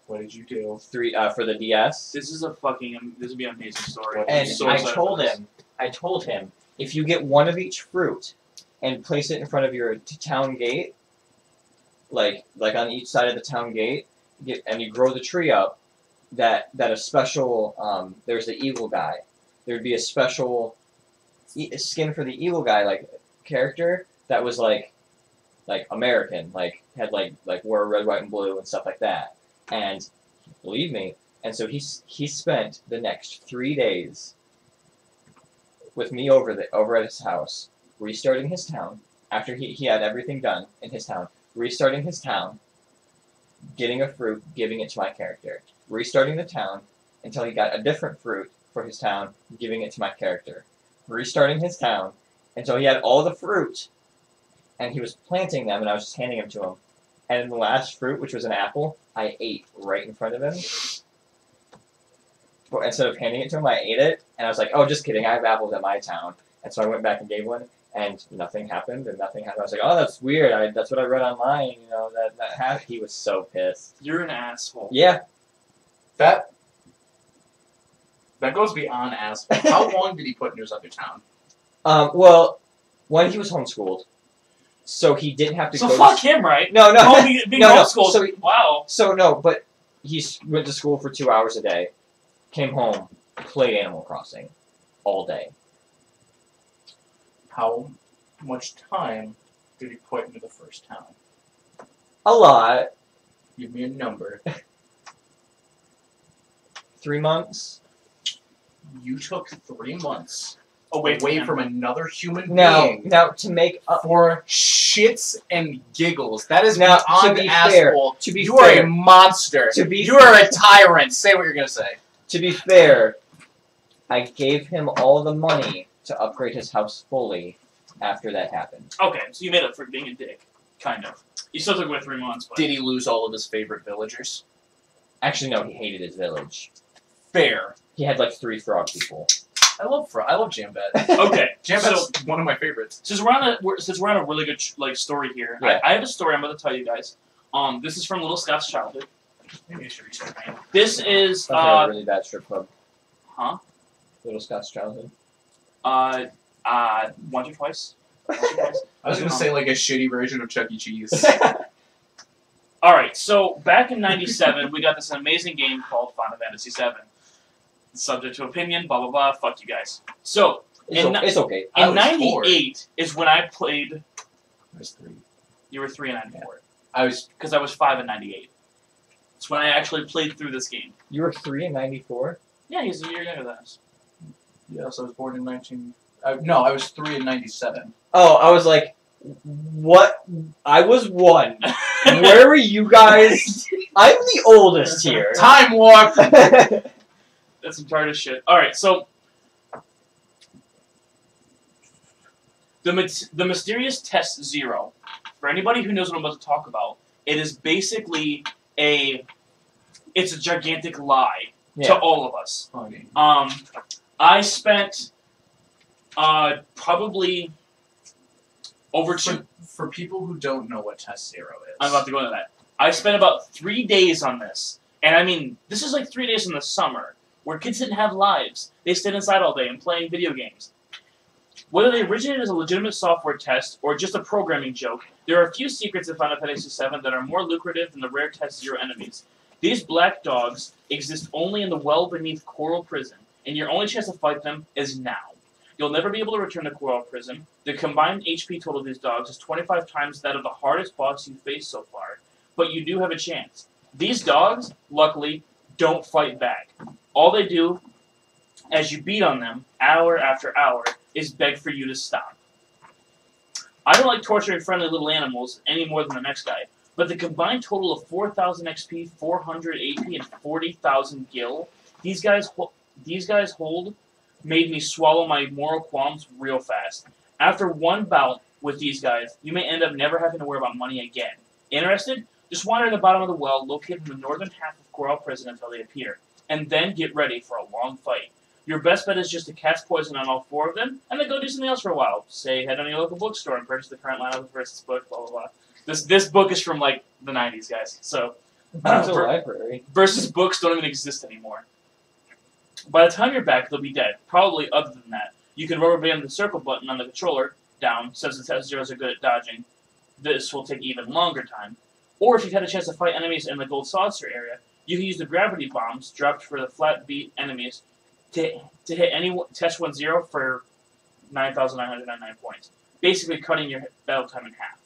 What did you do?
for the DS.
This would be an amazing story.
And
And
I'm so
I
excited
told
for this.
him, if you get one of each fruit and place it in front of your town gate, like on each side of the town gate, and you grow the tree up, that a special there's the evil guy. There'd be a special skin for the evil guy, like character that was like American, like had like wore red, white, and blue and stuff like that. And believe me, and so he spent the next 3 days with me over at his house, restarting his town after he had everything done in his town, restarting his town, getting a fruit, giving it to my character, restarting the town until he got a different fruit for his town, giving it to my character, restarting his town until he had all the fruit, and he was planting them, and I was just handing them to him. And the last fruit, which was an apple, I ate right in front of him. But instead of handing it to him, I ate it, and I was like, "Oh, just kidding! I have apples at my town." And so I went back and gave one, and nothing happened, and nothing happened. I was like, "Oh, that's weird. That's what I read online. That happened." He was so pissed.
You're an asshole.
Yeah.
That goes beyond asshole. How long did he put in his other town?
Well, when he was homeschooled, so he didn't have to
So
go.
fuck him, right?
No, no.
Being
No, no.
homeschooled.
So
Wow.
So no, but he went to school for 2 hours a day, came home, played Animal Crossing all day.
How much time did he put into the first town?
A lot.
Give me a number.
3 months.
You took 3 months
Away
from another human
Now,
being
to make up.
for shits and giggles. That is
Now, to
beyond
be fair,
asshole.
to be
You are
fair,
a monster.
To be
You are a tyrant. Say what you're gonna say.
to be fair, I gave him all the money to upgrade his house fully after that happened.
Okay, so you made up for being a dick. Kind of. You still took away 3 months, but...
Did he lose all of his favorite villagers?
Actually, no, he hated his village.
Fair.
He had like 3 frog people.
I love Jambet.
Okay,
Jambet's one of my favorites.
since we're on a really good story here,
Yeah.
I have a story I'm going to tell you guys. This is from Little Scott's childhood.
Maybe I should restart my
This is
Sounds like a really bad strip club.
huh?
Little Scott's childhood.
Once or twice.
I was gonna say like a shitty version of Chuck E. Cheese.
Alright, so back in 97, we got this amazing game called Final Fantasy VII. Subject to opinion, blah blah blah, fuck you guys. So,
It's okay.
in 98 is when I played...
I was 3.
You were 3 in 94.
I was...
Because I was 5 in 98. It's when I actually played through this game.
You were 3 in 94?
Yeah, he's a year younger than us.
Yes, I was born in 19... no, I was 3 in 97.
Oh, I was like, what? I was 1. Where were you guys? I'm the oldest here.
Time warp!
That's some TARDIS shit. Alright, so... The mysterious Test Zero. For anybody who knows what I'm about to talk about, it is basically it's a gigantic lie to all of us.
Funny.
I spent probably over two...
For people who don't know what Test Zero is...
I'm about to go into that. I spent about 3 days on this. And I mean, this is like 3 days in the summer, where kids didn't have lives. They stayed inside all day and playing video games. Whether they originated as a legitimate software test or just a programming joke, there are a few secrets in Final Fantasy VII that are more lucrative than the rare Test Zero enemies. These black dogs exist only in the well beneath Coral Prison, and your only chance to fight them is now. You'll never be able to return to Coral Prison. The combined HP total of these dogs is 25 times that of the hardest boss you've faced so far, but you do have a chance. These dogs, luckily, don't fight back. All they do, as you beat on them, hour after hour, is beg for you to stop. I don't like torturing friendly little animals any more than the next guy, but the combined total of 4,000 XP, 400 AP, and 40,000 gil these guys hold made me swallow my moral qualms real fast. After one bout with these guys, you may end up never having to worry about money again. Interested? Just wander to the bottom of the well located in the northern half of Coral Prison until they appear, and then get ready for a long fight. Your best bet is just to cast poison on all 4 of them, and then go do something else for a while. Say, head on your local bookstore and purchase the current line of the Versus book, blah, blah, blah. This book is from, like, the 90s, guys. So,
It's a library.
Versus books don't even exist anymore. By the time you're back, they'll be dead. Probably other than that. You can rubber band the circle button on the controller down, since the Test Zeros are good at dodging. This will take even longer time. Or if you've had a chance to fight enemies in the Gold Saucer area, you can use the gravity bombs dropped for the flat beat enemies to hit any Test 1-0 for 9,999 points, basically cutting your battle time in half.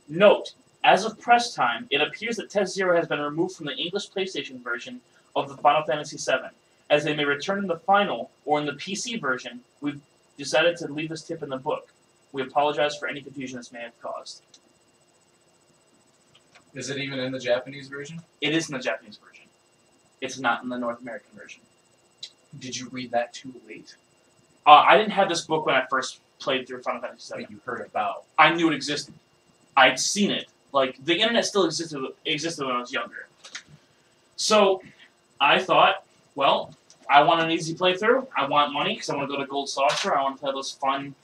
Note, as of press time, it appears that Test Zero has been removed from the English PlayStation version of the Final Fantasy VII. As they may return in the final or in the PC version, we've decided to leave this tip in the book. We apologize for any confusion this may have caused.
Is it even in the Japanese version?
It is in the Japanese version. It's not in the North American version.
Did you read that too late?
I didn't have this book when I first played through Final Fantasy VII.
That you heard about?
I knew it existed. I'd seen it. Like, the internet still existed when I was younger. So, I thought, well, I want an easy playthrough. I want money because I want to go to Gold Saucer. I want to play those fun,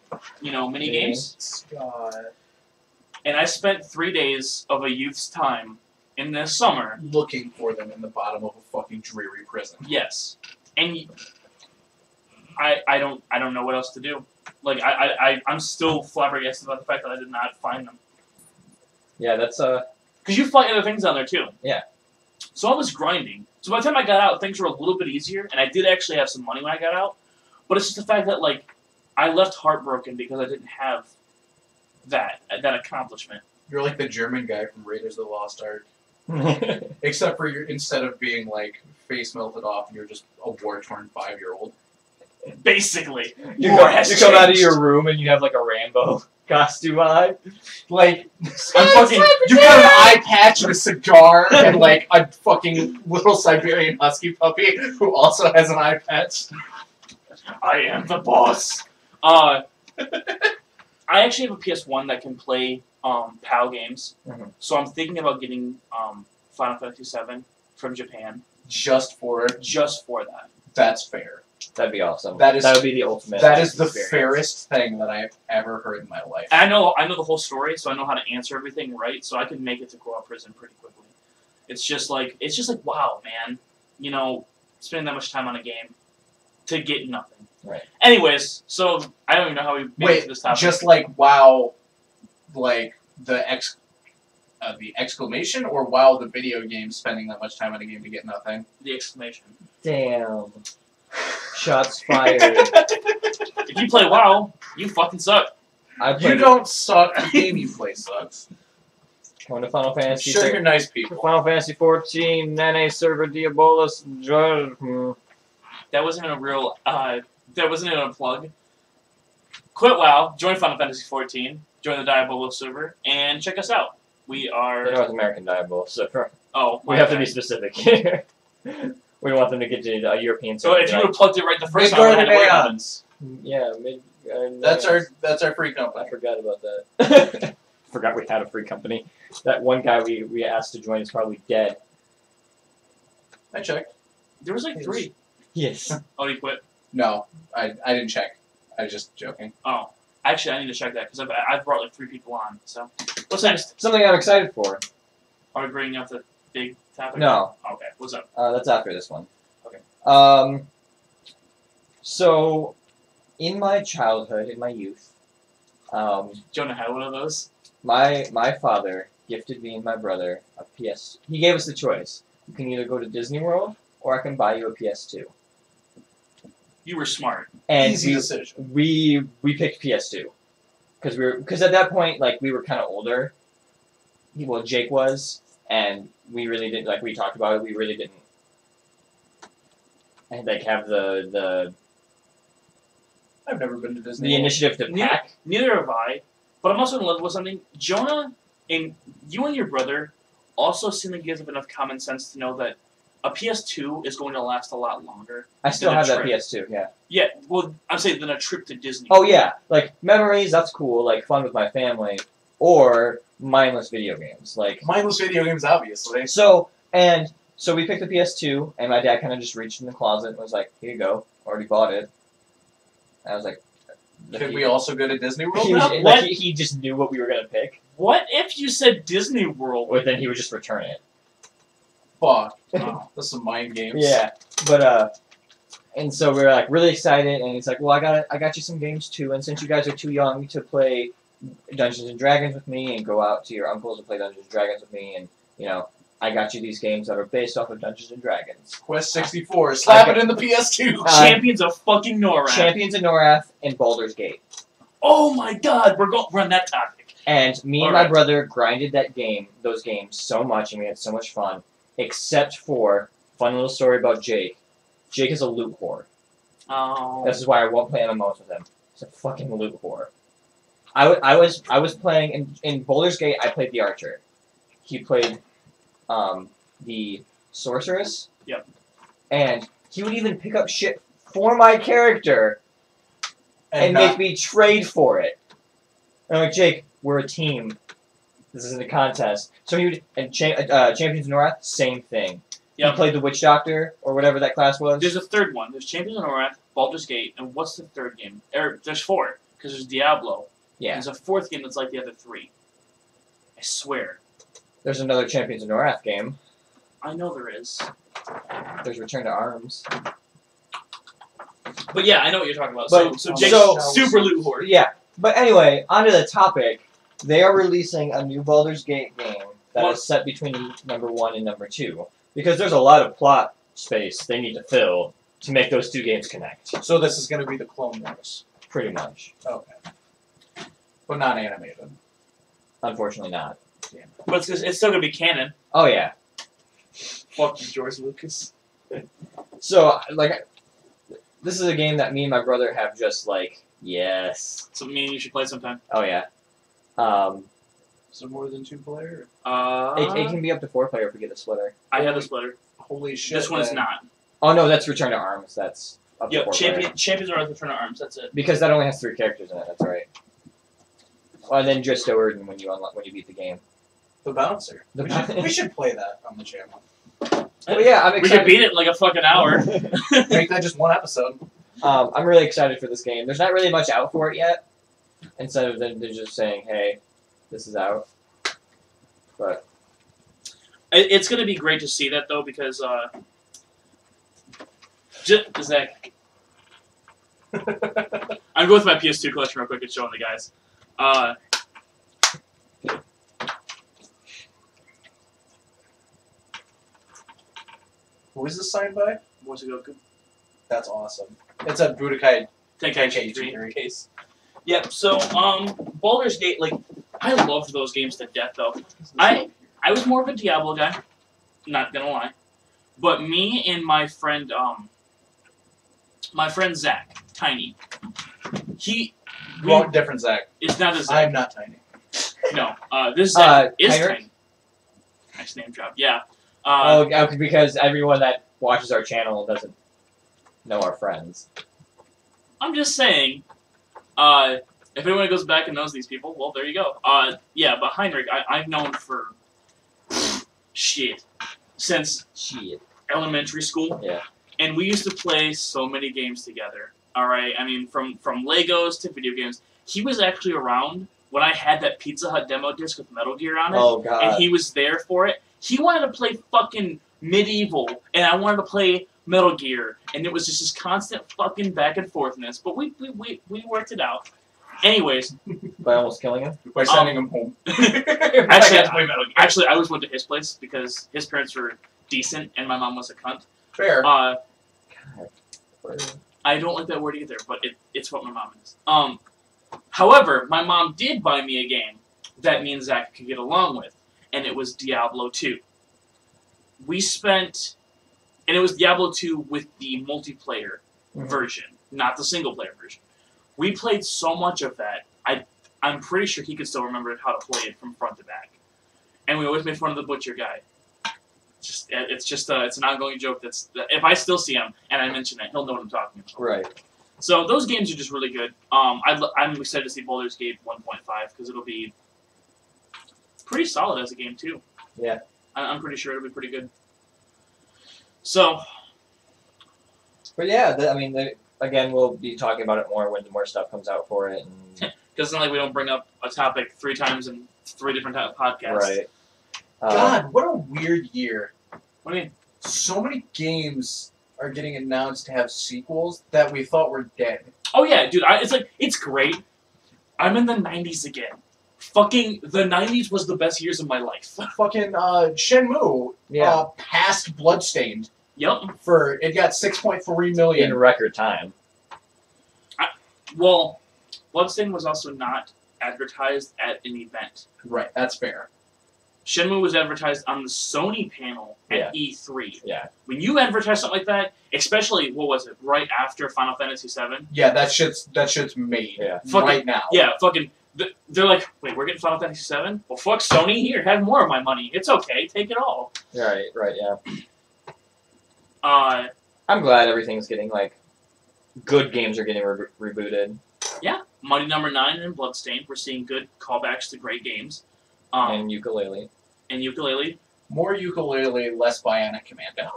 mini games.
Scott.
And I spent 3 days of a youth's time in the summer.
Looking for them in the bottom of a fucking dreary prison.
Yes. And I don't know what else to do. Like, I'm still flabbergasted about the fact that I did not find them.
Yeah, that's
Because you fight other things down there too.
Yeah.
So I was grinding. So by the time I got out, things were a little bit easier, and I did actually have some money when I got out. But it's just the fact that, like, I left heartbroken because I didn't have that accomplishment.
You're like the German guy from Raiders of the Lost Ark. Except for instead of being, like, face melted off, you're just a war-torn 5-year-old.
Basically.
you come out of your room and you have, like, a Rambo costume on.
Like, you got an eye patch and a cigar and, like, a fucking little Siberian husky puppy who also has an eye patch.
I am the boss. I actually have a PS1 that can play PAL games.
Mm-hmm.
So I'm thinking about getting Final Fantasy VII from Japan.
Just for
that.
That's fair.
That'd be awesome.
That
would be the ultimate.
That is the
experience.
fairest thing that I've ever heard in my life.
And I know the whole story, so I know how to answer everything right, so I can make it to Coral Prison pretty quickly. It's just like, wow, man. Spending that much time on a game to get nothing.
Right.
Anyways, so I don't even know how we made it to this topic.
just like WoW, like the exclamation, or WoW the video game spending that much time on a game to get nothing?
The exclamation.
Damn. Shots fired.
If you play WoW, you fucking suck.
You don't suck. The game you play sucks.
Going to Final Fantasy.
Sure, you're nice people.
Final Fantasy 14, Nene Server Diabolus.
That wasn't even a real. That wasn't even a plug. Quit WoW. Join Final Fantasy 14. Join the Diabolo server and check us out. We are
The North American Diabolo server.
Oh,
We have to be specific here. We don't want them to get to a European
So
server.
if you would have plugged it right the first time,
Midgard
I
and
had to worry about it.
Aeons.
Yeah,
That's our free company.
I forgot about that. Forgot we had a free company. That one guy we asked to join is probably dead.
I checked.
There was like 3.
Yes.
Oh, he quit.
No, I didn't check. I was just joking.
Oh, actually, I need to check that because I've brought like 3 people on. So, what's next?
Something I'm excited for.
Are we bringing up the big topic?
No.
Okay. What's up?
That's after this one.
Okay.
So, in my childhood, in my youth,
Jonah had one of those.
my father gifted me and my brother a PS. He gave us the choice. You can either go to Disney World or I can buy you a PS2.
You were smart.
And
Easy decision.
we picked PS2 because at that point like we were kind of older. Well, Jake was, and we really didn't like. We talked about it. We really didn't. And like have the
I've never been to Disney.
the initiative to pack.
Neither have I. But I'm also in love with something. Jonah, and you and your brother also seem like you guys have enough common sense to know that a PS2 is going to last a lot longer.
I still
than a
have that
trip.
PS2. Yeah.
Yeah, well, I'm saying than a trip to Disney.
Oh yeah, like memories. That's cool. Like fun with my family, or mindless video games. Like
Mindless video games, obviously.
so we picked the PS2, and my dad kind of just reached in the closet and was like, "Here you go. Already bought it." And I was like,
Could we also go to Disney World
He,
now?
was,
What?
like, he just knew what we were gonna pick,
What if you said Disney World?
but then he would just return it.
Fuck.
Oh.
That's some mind games.
Yeah, but and so we were like really excited, and he's like, "Well, I got you some games too, and since you guys are too young to play Dungeons and Dragons with me, and go out to your uncles and play Dungeons and Dragons with me, and you know, I got you these games that are based off of Dungeons and Dragons,
Quest 64. Slap
I
it in the PS2.
Champions of fucking Norath.
Champions of Norath, and Baldur's Gate."
Oh my God, we're on that topic.
And me and
All
my
right.
brother grinded those games so much, and we had so much fun. Except for fun little story about Jake. Jake is a loot whore.
Oh.
This is why I won't play MMOs with him. He's a fucking loot whore. I was playing in Baldur's Gate. I played the archer. He played the sorceress.
Yep.
And he would even pick up shit for my character and make me trade for it. And I'm like, Jake, we're a team. This isn't a contest. So he would, and Champions of Norath, same thing.
Yep.
He played the Witch Doctor, or whatever that class was.
There's a third one. There's Champions of Norath, Baldur's Gate, and what's the third game? There's 4, because there's Diablo.
Yeah.
There's a 4th game that's like the other 3. I swear.
There's another Champions of Norath game.
I know there is.
There's Return to Arms.
But yeah, I know what you're talking about.
But-
so Jake's
so-
super loot horde.
Yeah. But anyway, onto the topic. They are releasing a new Baldur's Gate game that
What?
is set between number 1 and number 2. Because there's a lot of plot space they need to fill to make those 2 games connect.
So this is going to be the Clone Wars.
Pretty much.
Okay. But not animated.
Unfortunately not.
But it's still going to be canon.
Oh yeah.
Fuck you, George Lucas.
So, like, this is a game that me and my brother have just, like, yes.
So me and you should play sometime.
Oh, yeah.
So more than 2 player?
It can be up to 4 player if we get the splitter.
I have the splitter.
Holy shit.
This one is
then.
not.
Oh, no, that's Return to Arms. That's up to
Yep,
4 player.
Champions of Return to Arms, that's it.
Because that only has 3 characters in it, that's right. Well, and then just Odin when you beat the game.
The Bouncer.
The
We should play that on the channel.
Well, yeah, I'm
We
excited.
could beat it in like a fucking hour.
Make that just one episode.
I'm really excited for this game. There's not really much out for it yet. Instead of them just saying, hey, this is out. But
It's going to be great to see that, though, because Zach, I'm going with my PS2 collection real quick and showing the guys.
Who is this signed by?
What's it go?
That's awesome. It's a Budokai
Tenkaichi 3
3
case. Yep. So, Baldur's Gate, like, I loved those games to death, though. I was more of a Diablo guy, not gonna lie, but me and my friend Zach, Tiny,
Well, different Zach.
it's not a Zach.
I'm not Tiny.
No, this Zach is
Heinrich?
Tiny. Nice name drop. Yeah.
Okay, because everyone that watches our channel doesn't know our friends.
I'm just saying. If anyone goes back and knows these people, well, there you go. Yeah, but Heinrich, I've known for since elementary school.
Yeah.
And we used to play so many games together. All right, I mean, from Legos to video games. He was actually around when I had that Pizza Hut demo disc with Metal Gear on it.
Oh god.
And he was there for it. He wanted to play fucking Medieval, and I wanted to play Metal Gear, and it was just this constant fucking back and forthness. But we worked it out. Anyways,
By almost killing him?
By sending him home.
actually, I always went to his place because his parents were decent, and my mom was a cunt.
Fair.
God.
I don't like that word either, but it's what my mom is. However, my mom did buy me a game that me and Zach could get along with, and it was Diablo 2. We spent, and it was Diablo 2 with the multiplayer version, not the single player version. We played so much of that. I'm pretty sure he could still remember how to play it from front to back. And we always made fun of the butcher guy. It's an ongoing joke. If I still see him and I mention it, he'll know what I'm talking about.
Right.
So those games are just really good. I'm excited to see Baldur's Gate 1.5 because it'll be pretty solid as a game too.
Yeah.
I'm pretty sure it'll be pretty good. So.
But yeah, again, we'll be talking about it more when more stuff comes out for it.
Because it's not like we don't bring up a topic 3 times in 3 different podcasts.
Right.
God, what a weird year.
What do you mean?
So many games are getting announced to have sequels that we thought were dead.
Oh yeah, dude. It's great. I'm in the 90s again. Fucking the 90s was the best years of my life.
Fucking Shenmue passed Bloodstained.
Yep.
It got 6.3 million
in record time.
Well, Bloodstained was also not advertised at an event.
Right, that's fair.
Shenmue was advertised on the Sony panel at E3.
Yeah.
When you advertise something like that, especially, what was it, right after Final Fantasy VII?
Yeah, that shit's made right now.
Yeah, fucking, they're like, wait, we're getting Final Fantasy VII? Well, fuck Sony, here, have more of my money. It's okay, take it all.
Right, yeah. I'm glad everything's getting, good games are getting rebooted.
Yeah, Mighty Number 9 and Bloodstained, we're seeing good callbacks to great games.
And Ukulele.
More Ukulele, less Bionic Commando.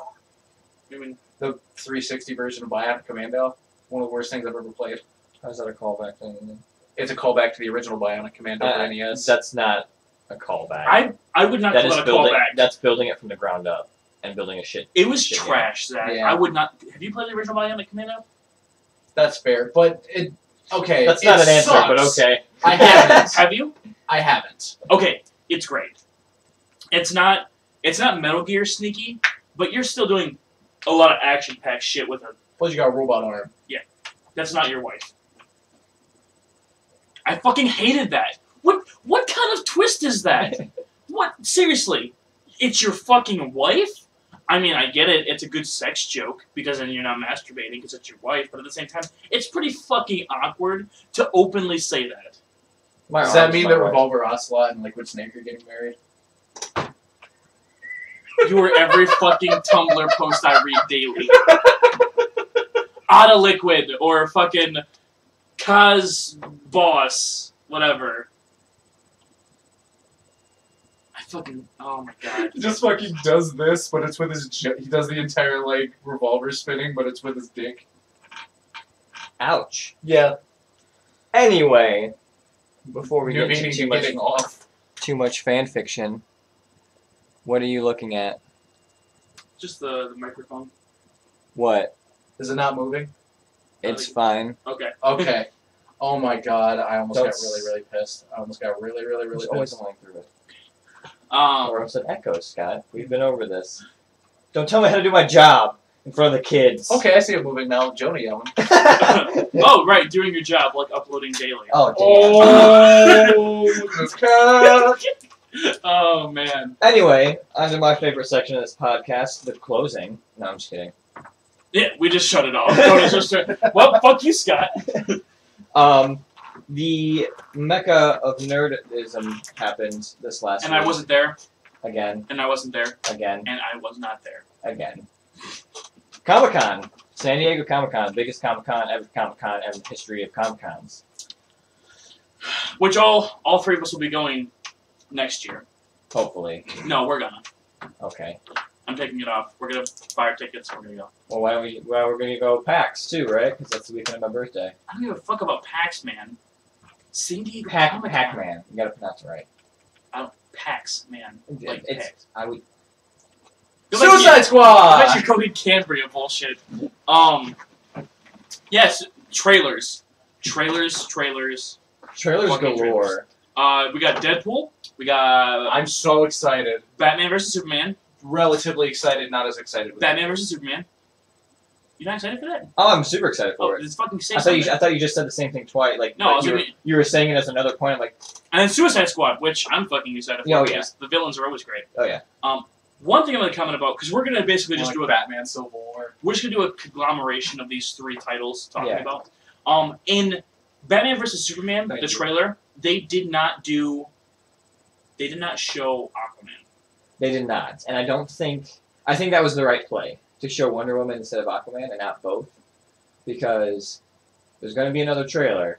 I mean,
the 360 version of Bionic Commando, one of the worst things I've ever played.
How's that a callback thing?
It's a callback to the original Bionic Commando for NES.
That's not a callback.
I would not call it a callback.
That's building it from the ground up and building a shit.
It was trash, Zach.
Yeah.
I would not. Have you played the original Bionic Commando?
That's fair, but okay.
That's not an answer,
sucks.
but okay.
I haven't.
Have you?
I haven't.
Okay, it's great. It's not Metal Gear sneaky, but you're still doing a lot of action-packed shit with a...
Plus you got a robot arm.
Yeah, that's not your wife. I fucking hated that. What kind of twist is that? What? Seriously? It's your fucking wife? I mean, I get it. It's a good sex joke, because then you're not masturbating because it's your wife, but at the same time, it's pretty fucking awkward to openly say that.
Does that mean that Revolver Ocelot and Liquid Snake are getting married?
You were every fucking Tumblr post I read daily. Otta Liquid or fucking Kaz Boss, whatever. Oh my god.
He just fucking does this, but it's with his... He does the entire, revolver spinning, but it's with his dick.
Ouch.
Yeah.
Anyway, before we get into too much fan fiction, what are you looking at?
Just the microphone.
What?
Is it not moving?
It's fine.
Okay.
Okay. Oh my god, I almost got
That's-
really, really pissed. I almost got really, really, really
There's always
pissed.
a line through it.
Um,
Or else it echoes, Scott. We've been over this. Don't tell me how to do my job in front of the kids.
Okay, I see it moving now. Jonah yelling.
oh, right, doing your job, like uploading daily.
Oh, damn.
Oh,
Oh, man.
Anyway, onto my favorite section of this podcast, the closing. No, I'm just kidding.
Yeah, we just shut it off. Well, fuck you, Scott.
The mecca of nerdism happened this last
And
week.
I wasn't there,
Again,
and I wasn't there,
again,
and I was not there.
again. Comic-Con. San Diego Comic-Con. Biggest Comic-Con ever in the history of Comic-Cons.
Which all three of us will be going next year.
Hopefully.
No, we're gonna.
Okay.
I'm taking it off. We're gonna buy our tickets and we're gonna go.
Well, why don't we? Well, we're gonna go PAX too, right? Because that's the weekend of my birthday.
I don't give a fuck about PAX, man. San Diego Comic-Con.
Pac-Man. You gotta pronounce it right.
PAX, man. Like
It's.
PAX.
I would.
Suicide Squad!
That's your Cody Cambria bullshit. Yes, trailers. Trailers.
Trailers
Fucking
galore.
We got Deadpool. We got
I'm so excited.
Batman vs Superman.
Relatively excited, not as excited. With
Batman vs Superman. You not excited for that?
Oh, I'm super excited for
Oh,
it.
it's fucking sick.
I thought you just said the same thing twice. Like
No, I was
you were saying it as another point. I'm like,
And then Suicide Squad, which I'm fucking excited for
Oh,
because the villains are always great.
oh yeah.
One thing I'm gonna comment about, because we're gonna basically just do a
Batman Civil War.
we're just gonna do a conglomeration of these three titles talking
Yeah.
about. In Batman vs Superman,
Thank
the
you.
trailer, they did not show Aquaman.
They did not, and I think that was the right play to show Wonder Woman instead of Aquaman and not both, because there's going to be another trailer,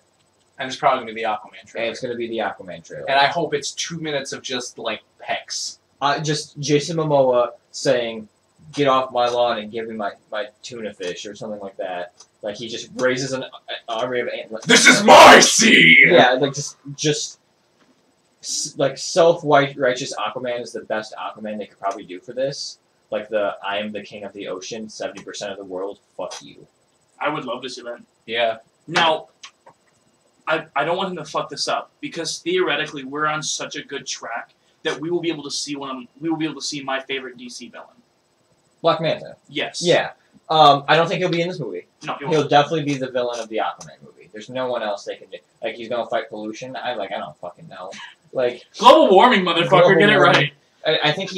And it's probably going to be the Aquaman
and
trailer.
it's going to be the Aquaman trailer.
And I hope it's 2 minutes of just, like, pecs.
Just Jason Momoa saying, "Get off my lawn and give me my tuna fish" or something like that. Like he just raises an army of ants.
This is my sea!
Yeah, like like self-righteous Aquaman is the best Aquaman they could probably do for this. Like I am the king of the ocean, 70% of the world. Fuck you.
I would love to see that.
Yeah.
Now, I don't want him to fuck this up because theoretically we're on such a good track that we will be able to see my favorite DC villain.
Black Manta.
Yes.
Yeah. I don't think he'll be in this movie.
No, he
He'll
won't.
definitely be the villain of the Aquaman movie. There's no one else they can do. Like he's gonna fight pollution. I don't fucking know. Like
Global warming, motherfucker.
Global
Get it
warming.
right.
I think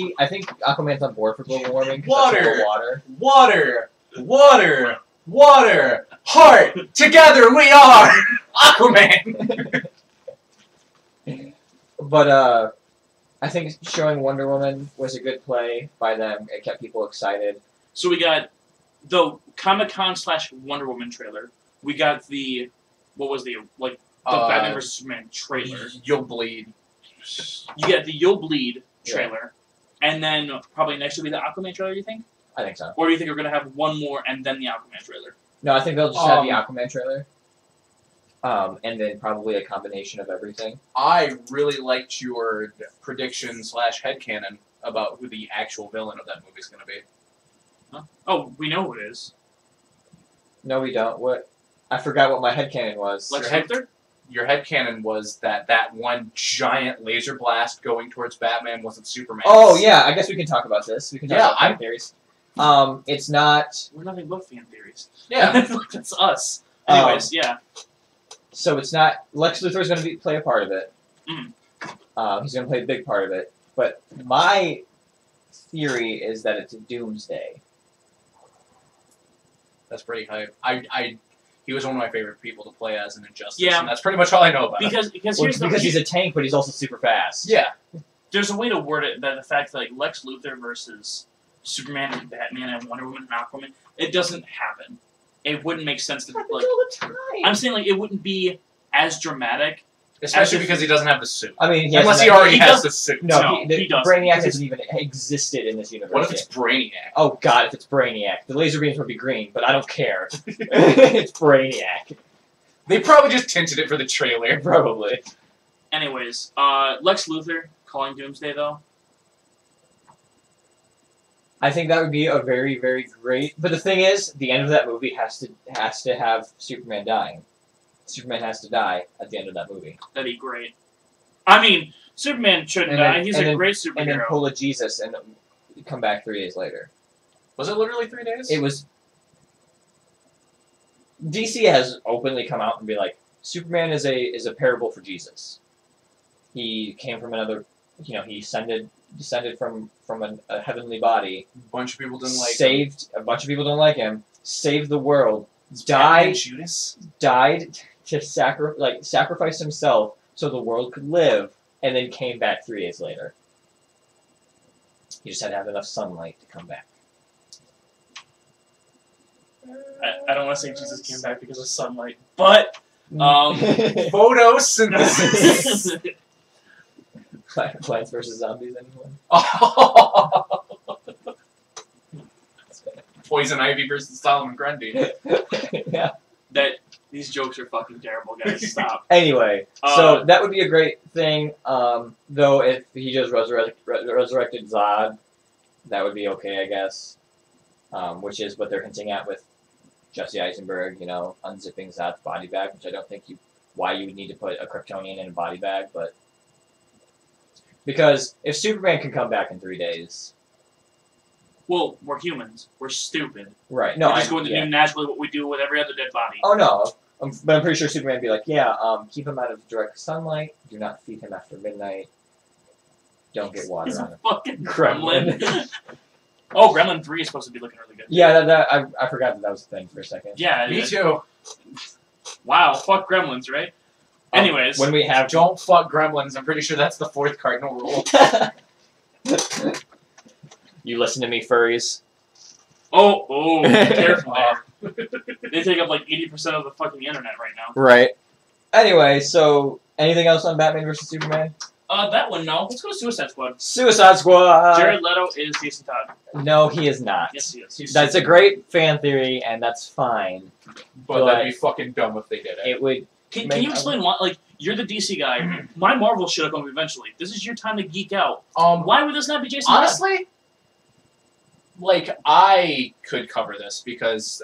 Aquaman's on board for global warming. 'cause
Water.
that's all water.
Water! Water! Water! Heart! Together we are! Aquaman!
But I think showing Wonder Woman was a good play by them. It kept people excited.
So we got the Comic-Con / Wonder Woman trailer. We got the Batman vs Superman trailer.
You'll bleed.
You get the You'll Bleed trailer, and then probably next will be the Aquaman trailer. You think,
I think so.
or do you think we're gonna have one more and then the Aquaman trailer?
No, I think they'll just have the Aquaman trailer. And then probably a combination of everything.
I really liked your prediction / headcanon about who the actual villain of that movie is going to be.
Huh? Oh, we know who it is.
No, we don't. What? I forgot what my headcanon was.
Lex
Your head-
Luthor.
Your headcanon was that one giant laser blast going towards Batman wasn't Superman.
Oh yeah, I guess we can talk about this. We can talk
Yeah,
about fan theories. It's not.
We're nothing but fan theories.
Yeah.
That's us. Anyways, yeah.
So it's not. Lex Luthor is going to play a part of it.
Mhm.
He's going to play a big part of it. But my theory is that it's a Doomsday.
That's pretty hype. He was one of my favorite people to play as in Injustice,
Yeah.
and that's pretty much all I know about him.
Because
Well,
here's the
because he's a tank, but he's also super fast.
Yeah.
there's a way to word it that the fact that like Lex Luthor versus Superman and Batman and Wonder Woman and Aquaman, it doesn't happen. It wouldn't make sense to
It happens
like.
all the time.
I'm saying like it wouldn't be as dramatic.
Especially
As if-
because he doesn't have the suit.
I mean,
Unless he already
he
has
does-
the suit.
No,
No, he doesn't.
Brainiac
Because
hasn't even existed in this universe.
What if
yet.
it's Brainiac?
Oh god, if it's Brainiac. The laser beams would be green, but I don't care. It's Brainiac.
They probably just tinted it for the trailer.
Probably.
Anyways, Lex Luthor calling Doomsday though.
I think that would be a very, very great. But the thing is, the end of that movie has to have Superman dying. Superman has to die at the end of that movie.
That'd be great. I mean, Superman shouldn't die. He's a great superhero.
And then pull a Jesus and come back 3 days later.
Was it literally 3 days?
It was. DC has openly come out and be like, Superman is a parable for Jesus. He came from another, he descended from a heavenly body.
A bunch of people didn't like him.
A bunch of people don't like him. Saved the world. Died to sacrifice himself so the world could live, and then came back 3 days later. He just had to have enough sunlight to come back.
I don't want to say Jesus came back because of sunlight, but
photosynthesis.
Plants vs. Zombies, anyone?
Poison Ivy versus Solomon Grundy.
Yeah.
These jokes are fucking terrible, guys. Stop.
Anyway, so that would be a great thing. Though if he just resurrected Zod, that would be okay, I guess. Which is what they're hinting at with Jesse Eisenberg, unzipping Zod's body bag, which I don't think why you would need to put a Kryptonian in a body bag, but because if Superman can come back in 3 days.
Well, we're humans. We're stupid.
Right. No,
we're just going to do naturally what we do with every other dead body.
Oh, no. But I'm pretty sure Superman would be like, keep him out of direct sunlight. Do not feed him after midnight. Don't get water
He's
on him.
a fucking gremlin. Oh, Gremlin 3 is supposed to be looking really good.
Yeah, I forgot that was a thing for a second.
Yeah.
Me too.
Wow, fuck Gremlins, right? Anyways.
When we have...
Don't fuck Gremlins. I'm pretty sure that's the 4th cardinal rule.
You listen to me, furries.
Oh, careful there. They take up like 80% of the fucking internet right now.
Right. Anyway, so anything else on Batman vs Superman?
That one, no. Let's go to Suicide Squad.
Suicide Squad!
Jared Leto is Jason Todd.
No, he is not.
Yes, he is.
That's a great fan theory, and that's fine.
But that'd be fucking dumb if they did it.
It would...
Can you explain why? Like, you're the DC guy. My Marvel should have come eventually. This is your time to geek out. Why would this not be Jason Todd?
Honestly, I could cover this because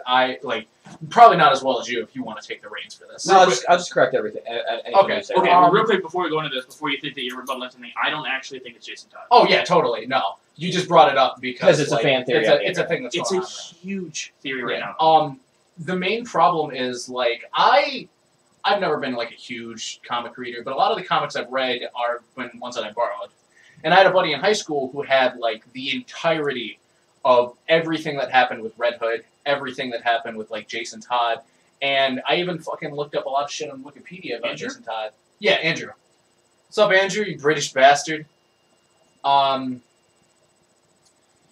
probably not as well as you if you want to take the reins for this.
No, I'll just correct everything.
Okay.
Real quick before we go into this, before you think that you're rebutting something, I don't actually think it's Jason Todd.
Oh yeah, totally. No, you just brought it up because
it's a fan theory.
It's a thing that's
it's
going
a huge theory right now.
The main problem is I've never been a huge comic reader, but a lot of the comics I've read are ones that I borrowed. And I had a buddy in high school who had the entirety of everything that happened with Red Hood, everything that happened with Jason Todd, and I even fucking looked up a lot of shit on Wikipedia about
Andrew?
Jason Todd. Yeah, Andrew. What's up, Andrew? You British bastard.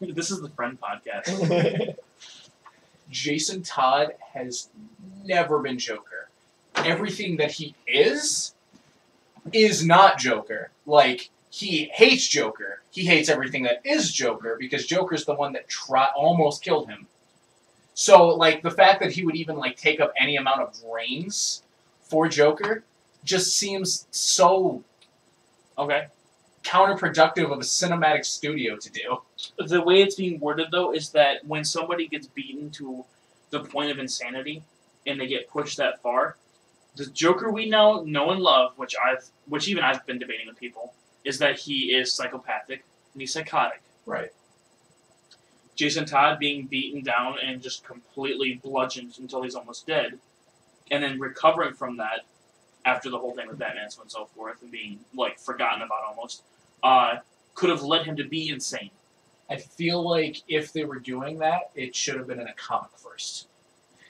This is the Friend podcast.
Jason Todd has never been Joker. Everything that he is not Joker. He hates Joker. He hates everything that is Joker because Joker's the one that almost killed him. So, the fact that he would even, take up any amount of reins for Joker just seems so counterproductive of a cinematic studio to do.
The way it's being worded, though, is that when somebody gets beaten to the point of insanity and they get pushed that far, the Joker we know and love, which even I've been debating with people, is that he is psychopathic and he's psychotic.
Right.
Jason Todd being beaten down and just completely bludgeoned until he's almost dead, and then recovering from that after the whole thing with Batman and so forth, and being forgotten about almost, could have led him to be insane.
I feel like if they were doing that, it should have been in a comic first.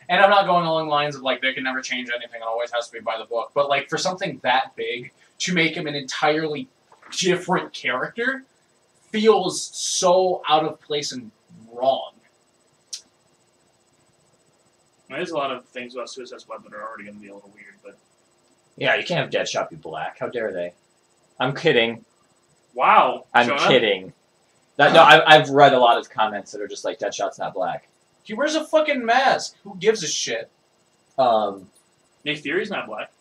And I'm not going along the lines of they can never change anything, it always has to be by the book. But for something that big to make him an entirely different character feels so out of place and wrong.
There's a lot of things about Suicide Squad that are already going to be a little weird, but
yeah, you can't have Deadshot be black. How dare they? I'm kidding.
Wow.
I'm kidding. I've read a lot of comments that are just Deadshot's not black.
He wears a fucking mask. Who gives a shit?
Nick Fury's not black.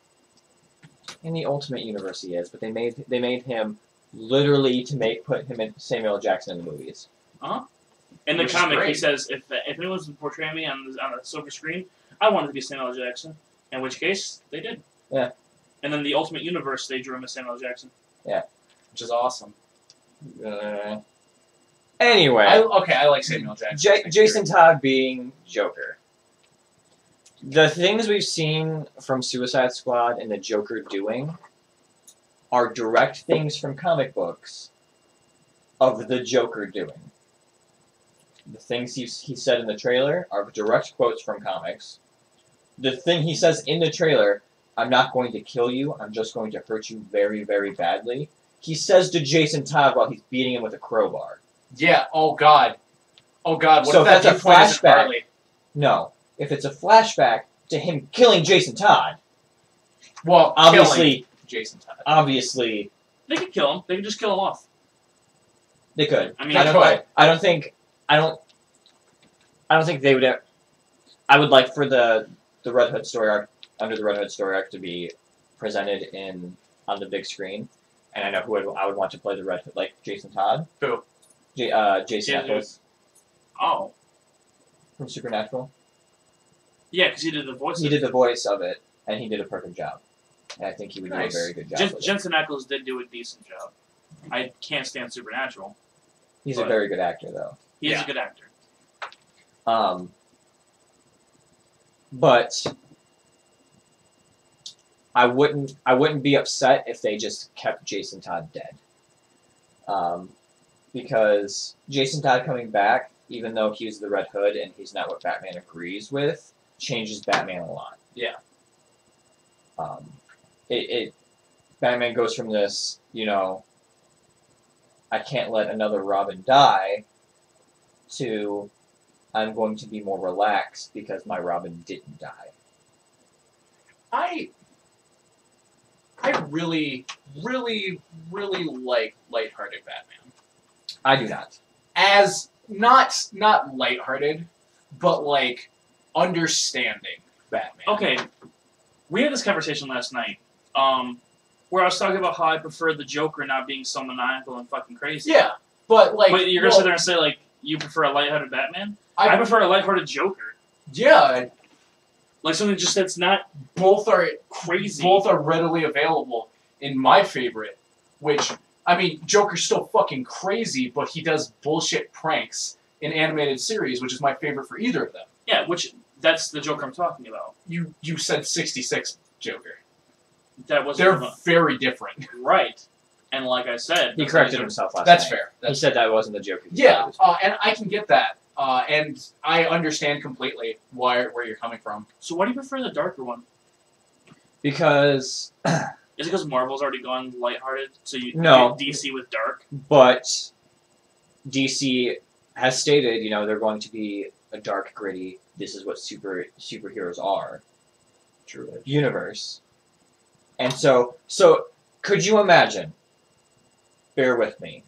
In the Ultimate Universe, he is, but they made him literally to put him in Samuel L. Jackson in the movies.
In the
Which is
comic, he
great.
says, if anyone's portraying me on a silver screen, I want it to be Samuel L. Jackson. In which case, they did.
Yeah.
And then the Ultimate Universe, they drew him as Samuel L. Jackson.
Which is awesome.
Anyway,
I like Samuel Jackson.
Jason Todd being Joker. The things we've seen from Suicide Squad and the Joker doing are direct things from comic books of the Joker doing. The things he said in the trailer are direct quotes from comics. The thing he says in the trailer, I'm not going to kill you, I'm just going to hurt you very, very badly. He says to Jason Todd while he's beating him with a crowbar.
Yeah. Oh God. What
So
if that
if that's a
viewpoint isn't
flashback-
Harley?
No. If it's a flashback to him killing Jason Todd,
Well,
obviously,
killing Jason Todd.
obviously,
They could kill him. They could just kill him off.
they could.
I mean,
I
they
don't.
could.
I don't think. I don't think they would. I would like for the Red Hood story arc, under the Red Hood story arc, to be presented on the big screen, and I know who I would want to play the Red Hood, like Jason Todd.
Who?
Jason
Jason-
Eccles
Oh.
from Supernatural.
Yeah, because he did the voice.
He did the voice of it, and he did a perfect job. And I think he would
Nice.
do a very good job. with it.
Jensen Ackles did do a decent job. I can't stand Supernatural.
He's a
but-
very good actor, though.
He's
Yeah.
a good actor.
But I wouldn't be upset if they just kept Jason Todd dead. Because Jason Todd coming back, even though he's the Red Hood and he's not what Batman agrees with, changes Batman a lot.
Yeah.
Batman goes from this, I can't let another Robin die, to I'm going to be more relaxed because my Robin didn't die.
I really, really, really like lighthearted Batman.
I do not.
As not lighthearted, but like understanding Batman.
Okay, we had this conversation last night, where I was talking about how I prefer the Joker not being so maniacal and fucking crazy.
Yeah, but like.
But you're gonna sit there and say like you prefer a lighthearted Batman? I
I
prefer a lighthearted Joker.
yeah,
Like something just that's not
both are
crazy.
both are readily available in my favorite, which I mean, Joker's still fucking crazy, but he does bullshit pranks in animated series, which is my favorite for either of them.
Yeah, that's the Joker I'm talking about.
You said 66 Joker.
That wasn't
They're very different.
right. And like I said,
He
that's
corrected
not-
himself last
That's
night.
fair.
He
That's
said that wasn't the Joker.
yeah, and I can get that, and I understand completely where you're coming from.
So why do you prefer the darker one?
Because,
Is it because Marvel's already gone lighthearted, so you
No.
get DC with dark?
but DC has stated, they're going to be a dark, gritty, this is what superheroes are,
Truly.
universe. And so could you imagine, bear with me,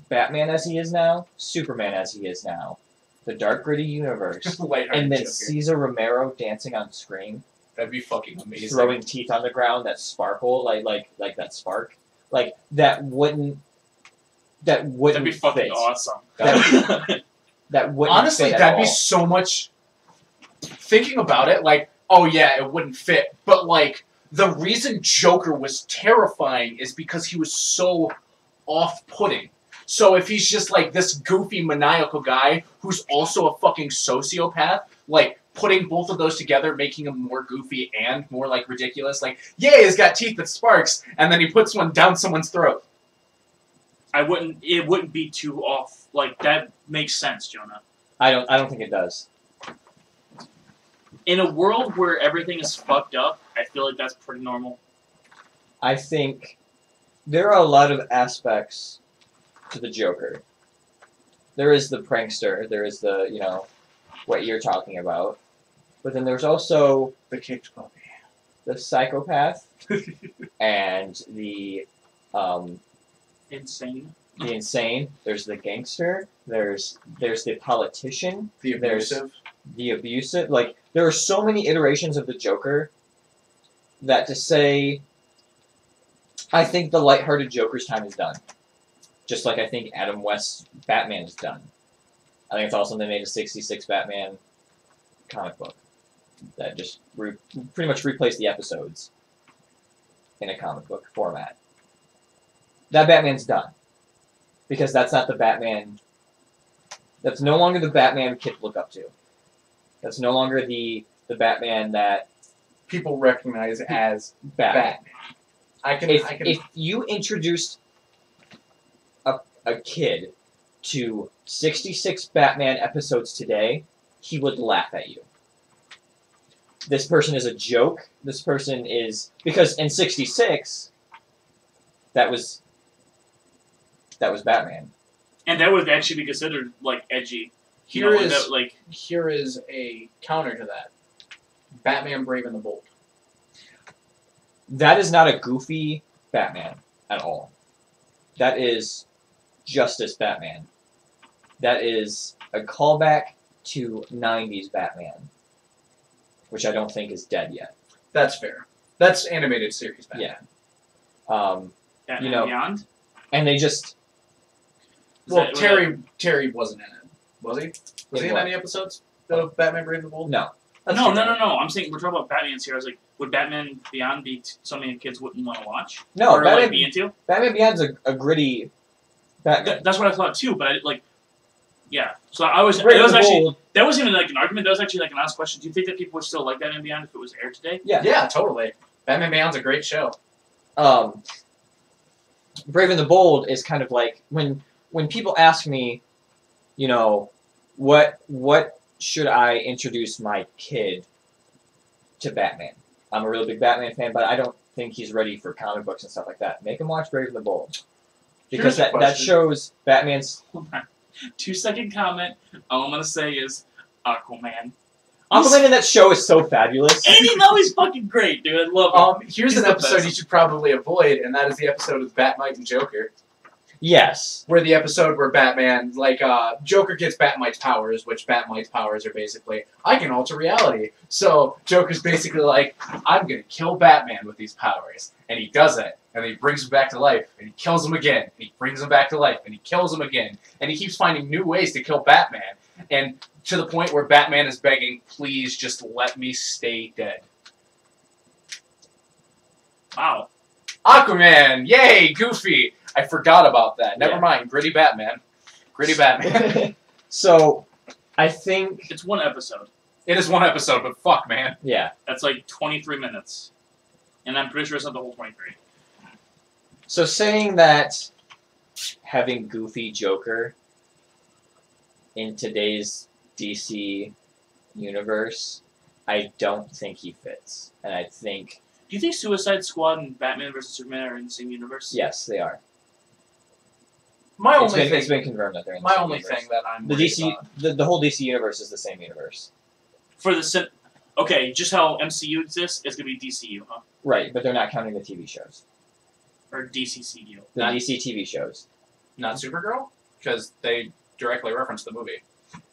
Batman as he is now, Superman as he is now, the dark, gritty universe,
Lighthearted
and then
Joker.
Caesar Romero dancing on screen,
That'd be fucking amazing.
throwing teeth on the ground that sparkle, like that spark, like that wouldn't
That'd be fucking
fit.
awesome.
That wouldn't
Honestly,
fit at
that'd be
all.
so much. Thinking about it, like, oh yeah, it wouldn't fit. But like, the reason Joker was terrifying is because he was so off-putting. So if he's just like this goofy, maniacal guy who's also a fucking sociopath, like putting both of those together, making him more goofy and more like ridiculous. Like, yeah, he's got teeth that sparks, and then he puts one down someone's throat.
It wouldn't be too off. Like that makes sense, Jonah.
I don't think it does.
In a world where everything is fucked up, I feel like that's pretty normal.
I think there are a lot of aspects to the Joker. There is the prankster, there is the, what you're talking about. But then there's also
The kicked puppy.
the psychopath and the
Insane.
insane. There's the gangster. There's the politician.
The
There's-
abusive.
The abusive. Like, there are so many iterations of the Joker that to say, I think the lighthearted Joker's time is done. Just like I think Adam West's Batman is done. I think it's awesome they made a 66 Batman comic book that just pretty much replaced the episodes in a comic book format. That Batman's done. Because that's not the Batman... That's no longer the Batman kids look up to. That's no longer the Batman that...
People recognize as
Batman.
Batman.
If you introduced a kid to 66 Batman episodes today, he would laugh at you. This person is a joke. This person is... Because in 66, that was Batman.
And that would actually be considered, like, edgy.
Here is a counter to that. Batman Brave and the Bold.
That is not a goofy Batman at all. That is Justice Batman. That is a callback to 90s Batman, which I don't think is dead yet.
That's fair. That's animated series Batman.
Yeah.
Batman Beyond?
And they just...
Well, Terry wasn't in it. Was he? Was he in
what?
any episodes of Batman Brave and the Bold?
No.
No. I'm saying we're talking about Batman's here. I was like, would Batman Beyond be something kids wouldn't want to watch?
No,
or like, be into?
Batman Beyond's a gritty Batman.
That's what I thought too, but yeah. So I was.
Brave
It was
and the
actually.
Bold.
That wasn't even like an argument. That was actually like an honest question. Do you think that people would still like Batman Beyond if it was aired today?
Yeah.
Yeah, totally. Batman Beyond's a great show.
Brave and the Bold is kind of like when people ask me, you know, what should I introduce my kid to Batman? I'm a really big Batman fan, but I don't think he's ready for comic books and stuff like that. Make him watch Brave and the Bold. Because that shows Batman's...
2-second comment. All I'm going to say is Aquaman.
Aquaman in that show is so fabulous.
And he's fucking great, dude. I love him.
Here's an episode you should probably avoid, and that is the episode of Batmite and Joker.
Yes.
Where the episode where Batman, Joker gets Batmite's powers, which Batmite's powers are basically, I can alter reality. So Joker's basically like, I'm gonna kill Batman with these powers. And he does it. And he brings him back to life. And he kills him again. And he brings him back to life. And he kills him again. And he keeps finding new ways to kill Batman. And to the point where Batman is begging, please just let me stay dead.
Wow.
Aquaman! Yay! Goofy! I forgot about that. Never mind. Gritty Batman. Gritty Batman.
So, I think...
It's one episode.
It is one episode, but fuck, man.
Yeah.
That's like 23 minutes. And I'm pretty sure it's not the whole 23.
So saying that having Goofy Joker in today's DC universe, I don't think he fits. And I think...
Do you think Suicide Squad and Batman vs. Superman are in the same universe?
Yes, they are.
It's
been confirmed that they're in the same universe.
thing that I'm
the DC, the whole DC universe is the same universe.
For the okay, just how MCU exists, it's gonna be DCU, huh?
Right, but they're not counting the TV shows.
Or DCCU.
The DC TV shows.
Not Supergirl? Because they directly reference the movie.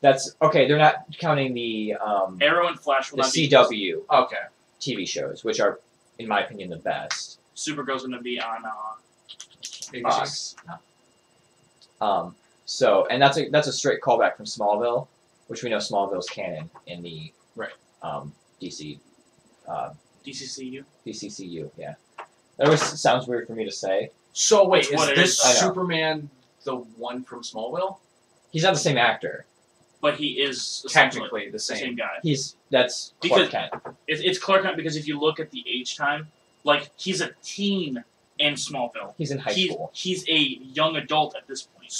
That's okay. They're not counting the
Arrow and Flash will
the
not be.
CW
Okay.
TV shows, which are, in my opinion, the best.
Supergirl's gonna be on
Fox. So, and that's a straight callback from Smallville, which we know Smallville's canon in the DC
DCCU.
DCCU. Yeah, that always sounds weird for me to say.
So wait,
That's what
is
it
this
is.
Superman the one from Smallville?
He's not the same actor.
But he is
Technically the
the
same.
same guy.
That's
Because-
Clark Kent.
It's Clark Kent because if you look at the age time, like he's a teen in Smallville.
He's in high school.
He's a young adult at this point.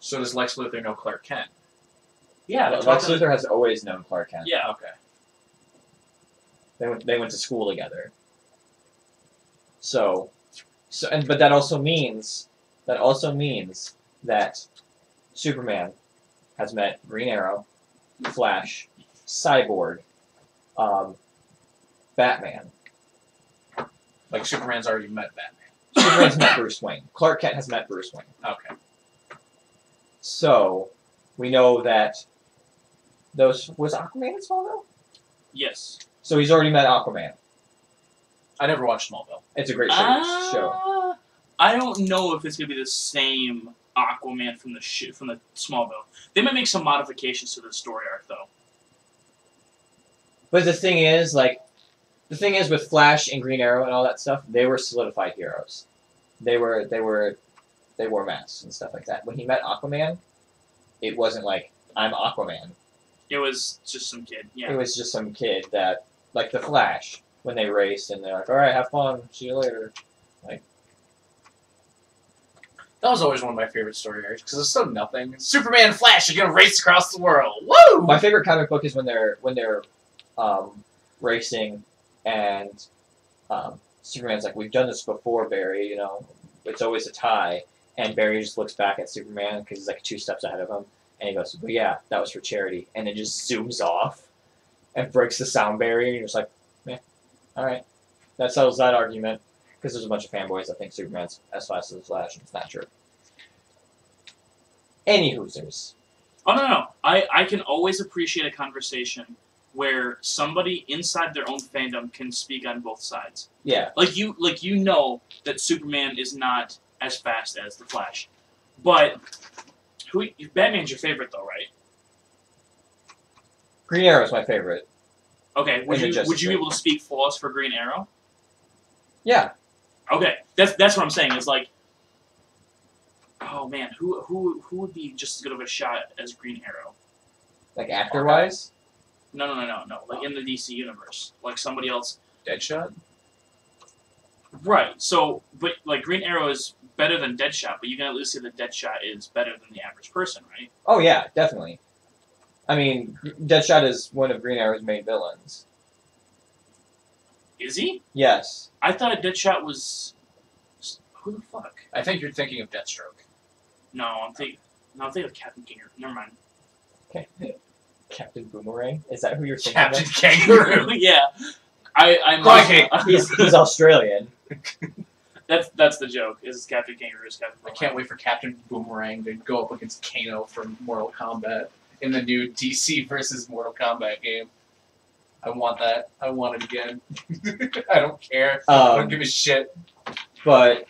So does Lex Luthor know Clark Kent?
Yeah, that's
Lex
what
Luthor has always known Clark Kent.
Yeah.
Okay.
They went to school together. But that also means that Superman has met Green Arrow, Flash, Cyborg, Batman.
Like Superman's already met Batman.
Superman's met Bruce Wayne. Clark Kent has met Bruce Wayne.
Okay.
So we know that was Aquaman in Smallville?
Yes.
So he's already met Aquaman.
I never watched Smallville.
It's a great show.
I don't know if it's gonna be the same Aquaman. Aquaman from the Smallville. They might make some modifications to the story arc though.
But the thing is, with Flash and Green Arrow and all that stuff, they were solidified heroes. They wore masks and stuff like that. When he met Aquaman, it wasn't like, I'm Aquaman.
It was just some kid. Yeah.
It was just some kid that, like the Flash, when they raced and they're like, all right, have fun, see you later. Like,
that was always one of my favorite story arcs because it's so nothing. Superman and Flash are gonna race across the world. Woo!
my favorite comic book is when they're racing and Superman's like, we've done this before, Barry. You know, it's always a tie. And Barry just looks back at Superman because he's like 2 steps ahead of him, and he goes, "Well, yeah, that was for charity," and then just zooms off and breaks the sound barrier. And you're just like, "Yeah, all right, that settles that argument." Because there's a bunch of fanboys that think Superman's as fast as the Flash, and it's not true. Any hoosers.
Oh no. I can always appreciate a conversation where somebody inside their own fandom can speak on both sides.
Yeah.
Like you know that Superman is not as fast as the Flash, but Batman's your favorite though, right?
Green Arrow's my favorite.
Okay. Would
In the
you
Justice
be
League.
able to speak flawless for Green Arrow?
Yeah.
Okay. That's what I'm saying. Is like, oh man, who would be just as good of a shot as Green Arrow?
Like actor-wise?
No. Like in the DC universe, like somebody else.
Deadshot?
Right. So, but like Green Arrow is better than Deadshot, but you can at least say that Deadshot is better than the average person, right?
Oh yeah, definitely. I mean, Deadshot is one of Green Arrow's main villains.
Is he?
Yes.
I thought Deadshot was. Who the fuck?
I think you're thinking of Deathstroke.
No, I'm thinking of Captain Kangaroo. Never mind.
Okay. Captain Boomerang? Is that who you're thinking
Captain
of?
Kangaroo.
Yeah. I'm.
Crikey.
He's Australian.
That's the joke. Is Captain Kangaroo's Captain
I
Boomerang.
can't wait for Captain Boomerang to go up against Kano from Mortal Kombat in the new DC versus Mortal Kombat game. I want that. I want it again. I don't care. I don't give a shit.
But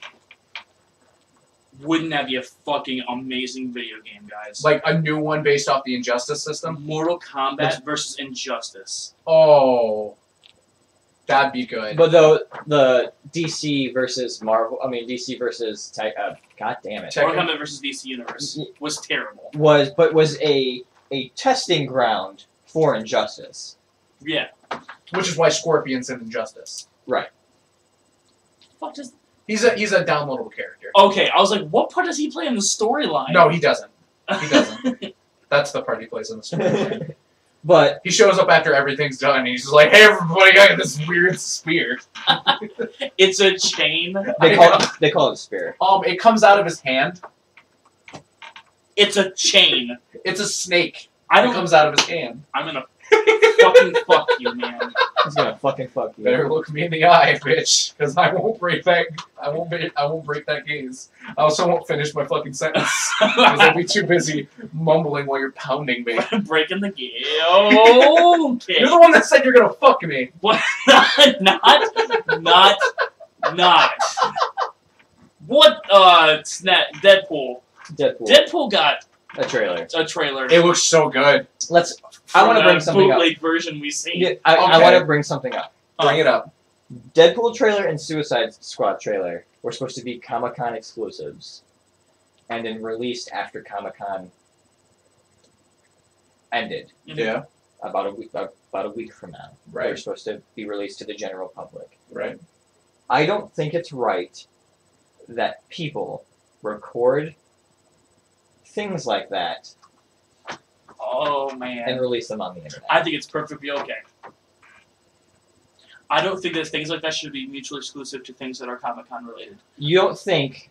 Wouldn't that be a fucking amazing video game, guys?
Like a new one based off the Injustice system?
Mortal Kombat versus Injustice.
Oh. That'd be good.
But though the DC versus Marvel, DC versus God damn it,
Mortal Kombat versus DC Universe was terrible.
was a testing ground for Injustice.
Yeah.
Which is why Scorpion's in Injustice.
Right.
Fuck does.
He's a downloadable character.
Okay, I was like, what part does he play in the storyline?
No, he doesn't. He doesn't. That's the part he plays in the storyline.
But
He shows up after everything's done, and he's just like, "Hey, everybody, I got this weird spear."
It's a chain.
they call it a spirit.
It comes out of his hand.
It's a chain.
It's a snake.
I
It
don't.
comes out of his hand.
I'm gonna fucking fuck you, man.
He's gonna fucking fuck you.
Better look me in the eye, bitch, because I won't break that. I won't break that gaze. I also won't finish my fucking sentence because I'll be too busy mumbling while you're pounding me.
Breaking the game. Okay.
You're the one that said you're gonna fuck me.
What? not. What? Deadpool. Deadpool got
A trailer.
a trailer.
It looks so good.
I want to
from
bring
that
something up.
bootleg version we seen.
Yeah, I
Okay.
want to bring something up.
Bring it up.
Deadpool trailer and Suicide Squad trailer were supposed to be Comic-Con exclusives, and then released after Comic-Con ended.
Mhm.
Yeah.
About a week from now. They're
Right.
supposed to be released to the general public.
Right.
I don't think it's right that people record things like that
Oh
and
man.
release them on the internet.
I think it's perfectly okay. I don't think that things like that should be mutually exclusive to things that are Comic-Con related.
You don't think?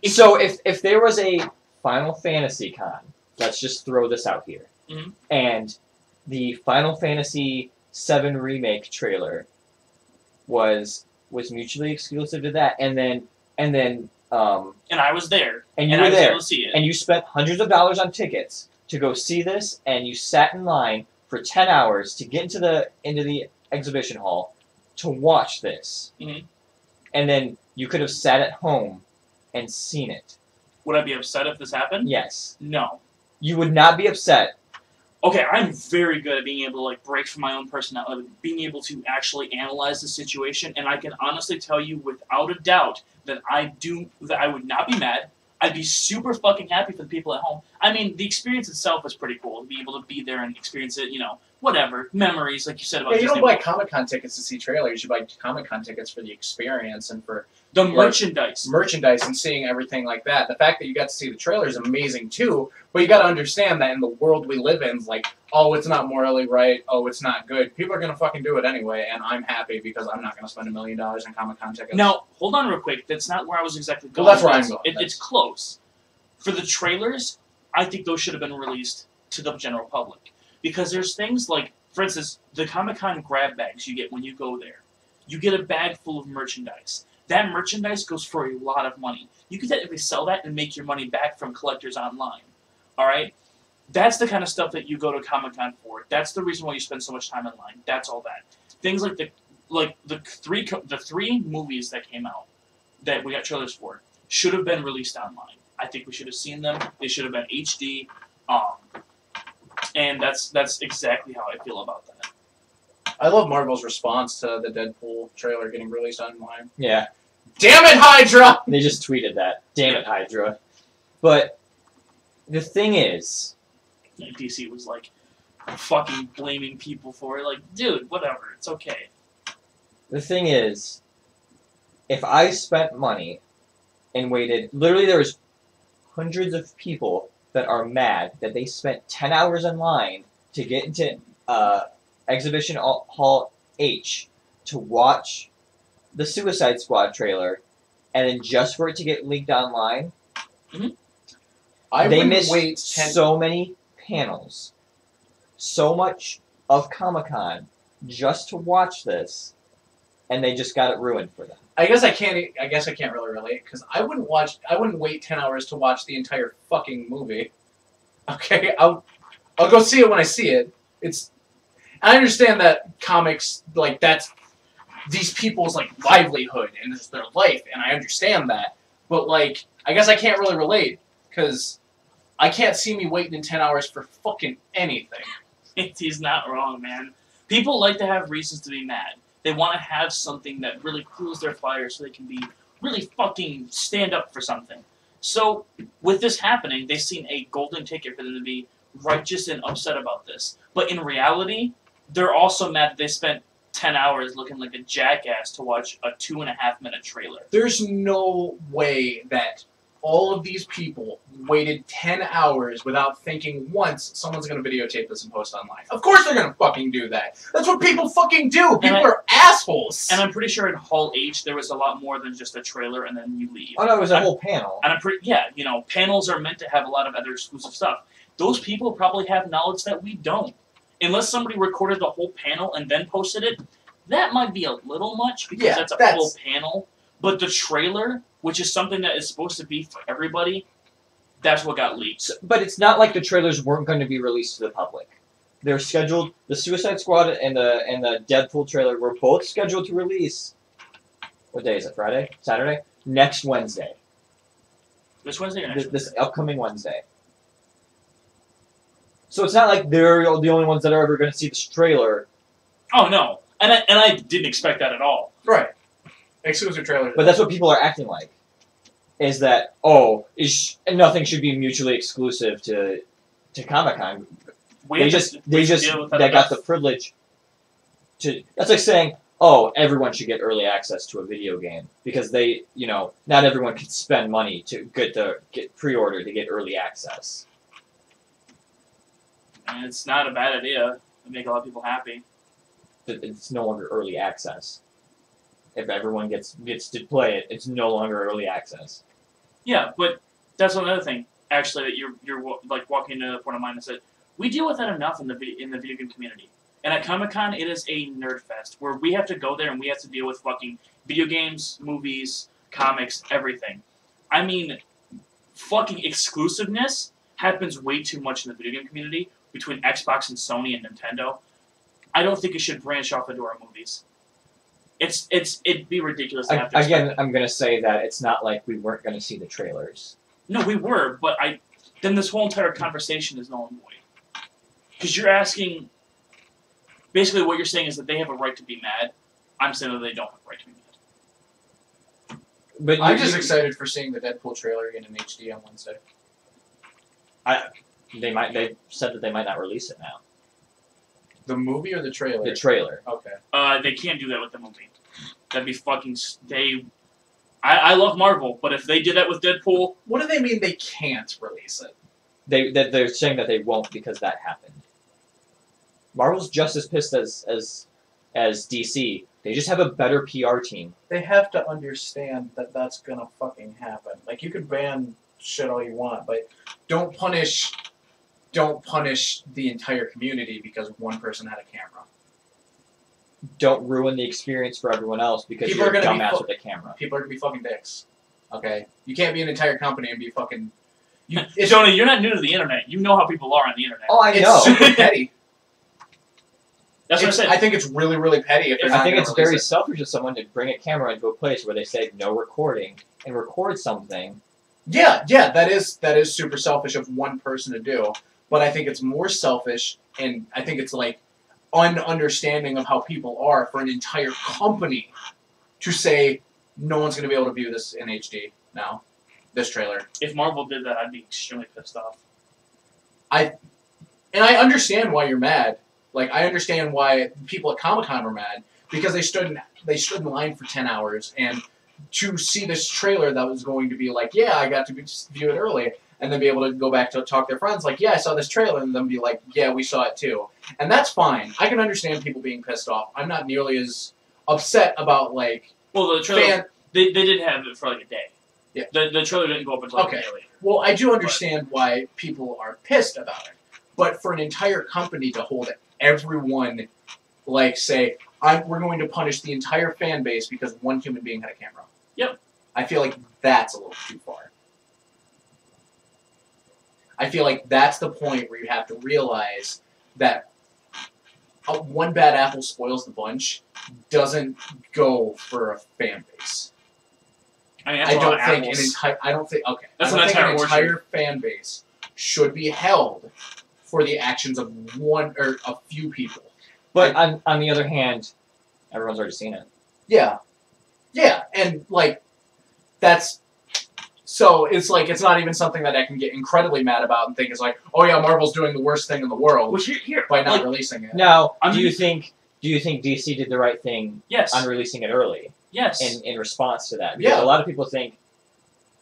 If-
So if there was a Final Fantasy con, let's just throw this out here,
Mhm.
and the Final Fantasy VII remake trailer was mutually exclusive to that, and then
And I was there.
and you
And I
were
was
there,
able to see it.
and you spent hundreds of dollars on tickets to go see this, and you sat in line for 10 hours to get into the exhibition hall to watch this.
Mhm.
And then you could have sat at home and seen it.
Would I be upset if this happened?
Yes.
No.
You would not be upset.
Okay, I'm very good at being able to like break from my own personality, being able to actually analyze the situation, and I can honestly tell you without a doubt that I would not be mad. I'd be super fucking happy for the people at home. I mean, the experience itself is pretty cool to be able to be there and experience it. You know, whatever memories, like you said about.
Yeah, you
Disney
don't buy
World.
Comic-Con tickets to see trailers. You buy Comic-Con tickets for the experience and for
The
like,
merchandise
and seeing everything like that. The fact that you got to see the trailer is amazing too. But you got to understand that in the world we live in, like, oh, it's not morally right. Oh, it's not good. People are gonna fucking do it anyway, and I'm happy because I'm not gonna spend $1 million on Comic-Con tickets.
Now, hold on real quick. That's not where I was exactly going.
Well, that's where I'm going.
It's close. For the trailers, I think those should have been released to the general public. Because there's things like, for instance, the Comic-Con grab bags you get when you go there. You get a bag full of merchandise. That merchandise goes for a lot of money. You could technically sell that and make your money back from collectors online. Alright? That's the kind of stuff that you go to Comic-Con for. That's the reason why you spend so much time online. That's all that. Things like the three movies that came out that we got trailers for should have been released online. I think we should have seen them. They should have been HD. And that's exactly how I feel about that.
I love Marvel's response to the Deadpool trailer getting released online.
Yeah.
Damn it, Hydra!
They just tweeted that. Damn it, Hydra. But the thing is,
DC was like fucking blaming people for it. Like, dude, whatever. It's okay.
the thing is, if I spent money and waited, literally there was hundreds of people that are mad that they spent 10 hours in line to get into Exhibition Hall H to watch the Suicide Squad trailer, and then just for it to get leaked online, they missed so many panels, so much of Comic-Con just to watch this, and they just got it ruined for them.
I guess I can't really relate because I wouldn't wait 10 hours to watch the entire fucking movie. Okay, I'll go see it when I see it. I understand that comics, like, that's these people's, like, livelihood and it's their life, and I understand that. But, like, I guess I can't really relate because I can't see me waiting in 10 hours for fucking anything.
He's not wrong, man. People like to have reasons to be mad. They want to have something that really cools their fire so they can be really fucking stand up for something. So, with this happening, they've seen a golden ticket for them to be righteous and upset about this. But in reality, they're also mad that they spent 10 hours looking like a jackass to watch a 2.5-minute trailer.
There's no way that all of these people waited 10 hours without thinking once someone's going to videotape this and post online. Of course they're going to fucking do that. That's what people fucking do. People are assholes.
And I'm pretty sure in Hall H there was a lot more than just a trailer and then you leave.
Oh no, it was a whole panel.
And panels are meant to have a lot of other exclusive stuff. Those people probably have knowledge that we don't. Unless somebody recorded the whole panel and then posted it, that might be a little much because that's a full panel. But the trailer, which is something that is supposed to be for everybody, that's what got leaked.
But it's not like the trailers weren't going to be released to the public. They're scheduled. The Suicide Squad and the Deadpool trailer were both scheduled to release. What day is it? Friday? Saturday? Next Wednesday.
This Wednesday or next Wednesday?
This upcoming Wednesday. So it's not like they're the only ones that are ever going to see this trailer.
Oh no, and I didn't expect that at all.
Right. Exclusive trailer.
But that's what people are acting like. Is that, nothing should be mutually exclusive to Comic-Con. They got the privilege to... That's like saying, everyone should get early access to a video game. Because not everyone can spend money to get pre-order to get early access.
And it's not a bad idea. It'd make a lot of people happy.
It's no longer early access. If everyone gets to play it, it's no longer early access.
Yeah, but that's another thing. Actually, that you're like walking into a point of mine and said we deal with that enough in the video game community. And at Comic-Con, it is a nerd fest where we have to go there and we have to deal with fucking video games, movies, comics, everything. I mean, fucking exclusiveness happens way too much in the video game community between Xbox and Sony and Nintendo. I don't think it should branch off into our movies. It'd be ridiculous to have to expect
Again,
that.
I'm gonna say that it's not like we weren't gonna see the trailers.
No, we were, but then this whole entire conversation is null and void. Because you're asking, basically what you're saying is that they have a right to be mad. I'm saying that they don't have a right to be mad.
But
I'm just excited for seeing the Deadpool trailer again in HD on Wednesday.
They said that they might not release it now.
The movie or the trailer?
The trailer.
Okay.
They can't do that with the movie. That'd be fucking. I love Marvel, but if they did that with Deadpool,
What do they mean they can't release it?
They're saying that they won't because that happened. Marvel's just as pissed as DC. They just have a better PR team.
They have to understand that that's gonna fucking happen. Like, you could ban shit all you want, but don't punish the entire community because one person had a camera.
Don't ruin the experience for everyone else because
People
you're
are
a
gonna be
dumbass with a camera.
People are gonna be fucking dicks. Okay? You can't be an entire company and be fucking...
Jonah, you're not new to the internet. You know how people are on the internet.
Oh, I
It's
know.
super petty.
That's what I said.
I think it's really, really petty if they're
I
not
think
gonna
it's
release
very
it.
selfish of someone to bring a camera into a place where they say no recording and record something.
Yeah, that is super selfish of one person to do. But I think it's more selfish, and I think it's like ununderstanding of how people are for an entire company to say no one's going to be able to view this in HD now. This trailer.
If Marvel did that, I'd be extremely pissed off.
And I understand why you're mad. Like, I understand why people at Comic-Con were mad because they stood in line for 10 hours and to see this trailer that was going to be like, yeah, I got to view it early, and then be able to go back to talk to their friends like, yeah, I saw this trailer, and then be like, yeah, we saw it too. And that's fine. I can understand people being pissed off. I'm not nearly as upset about, like...
Well, the trailer, they did have it for like a day.
Yeah.
The trailer didn't go up until like a day later.
Well, I do understand why people are pissed about it. But for an entire company to hold everyone, like, say, we're going to punish the entire fan base because one human being had a camera.
Yep.
I feel like that's a little too far. I feel like that's the point where you have to realize that one bad apple spoils the bunch doesn't go for a fan base.
I mean, that's a lot of apples.
I don't think
That's
an
an entire
entire fan base should be held for the actions of one or a few people.
But on the other hand, everyone's already seen it.
Yeah, and like that's so it's like it's not even something that I can get incredibly mad about and think it's like, oh yeah, Marvel's doing the worst thing in the world
Well, here,
by not
like,
releasing it.
Now,
I
do
mean-
you think DC did the right thing
yes,
on releasing it early
yes.
in response to that? Because
Yeah.
a lot of people think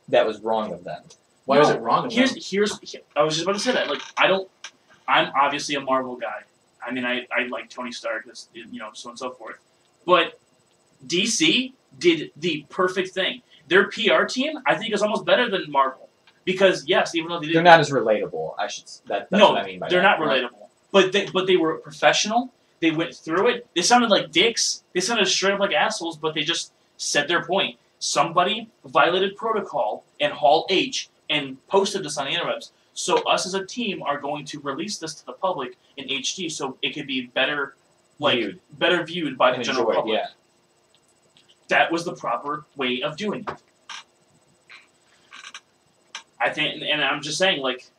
that was wrong of them.
Why was it wrong? of them?
Here's I was just about to say that. Like, I'm obviously a Marvel guy. I mean, I like Tony Stark, so on and so forth. But DC did the perfect thing. Their PR team, I think, is almost better than Marvel. Because, yes, even though they
They're
didn't...
not as relatable. That's
no,
what I mean by
they're
that.
not relatable. But they were professional. They went through it. They sounded like dicks. They sounded straight up like assholes, but they just said their point. Somebody violated protocol in Hall H and posted this on the interwebs. So us as a team are going to release this to the public in HD so it could be better viewed by the
And
general
enjoyed,
public.
yeah.
That was the proper way of doing it. I think, and I'm just saying, like,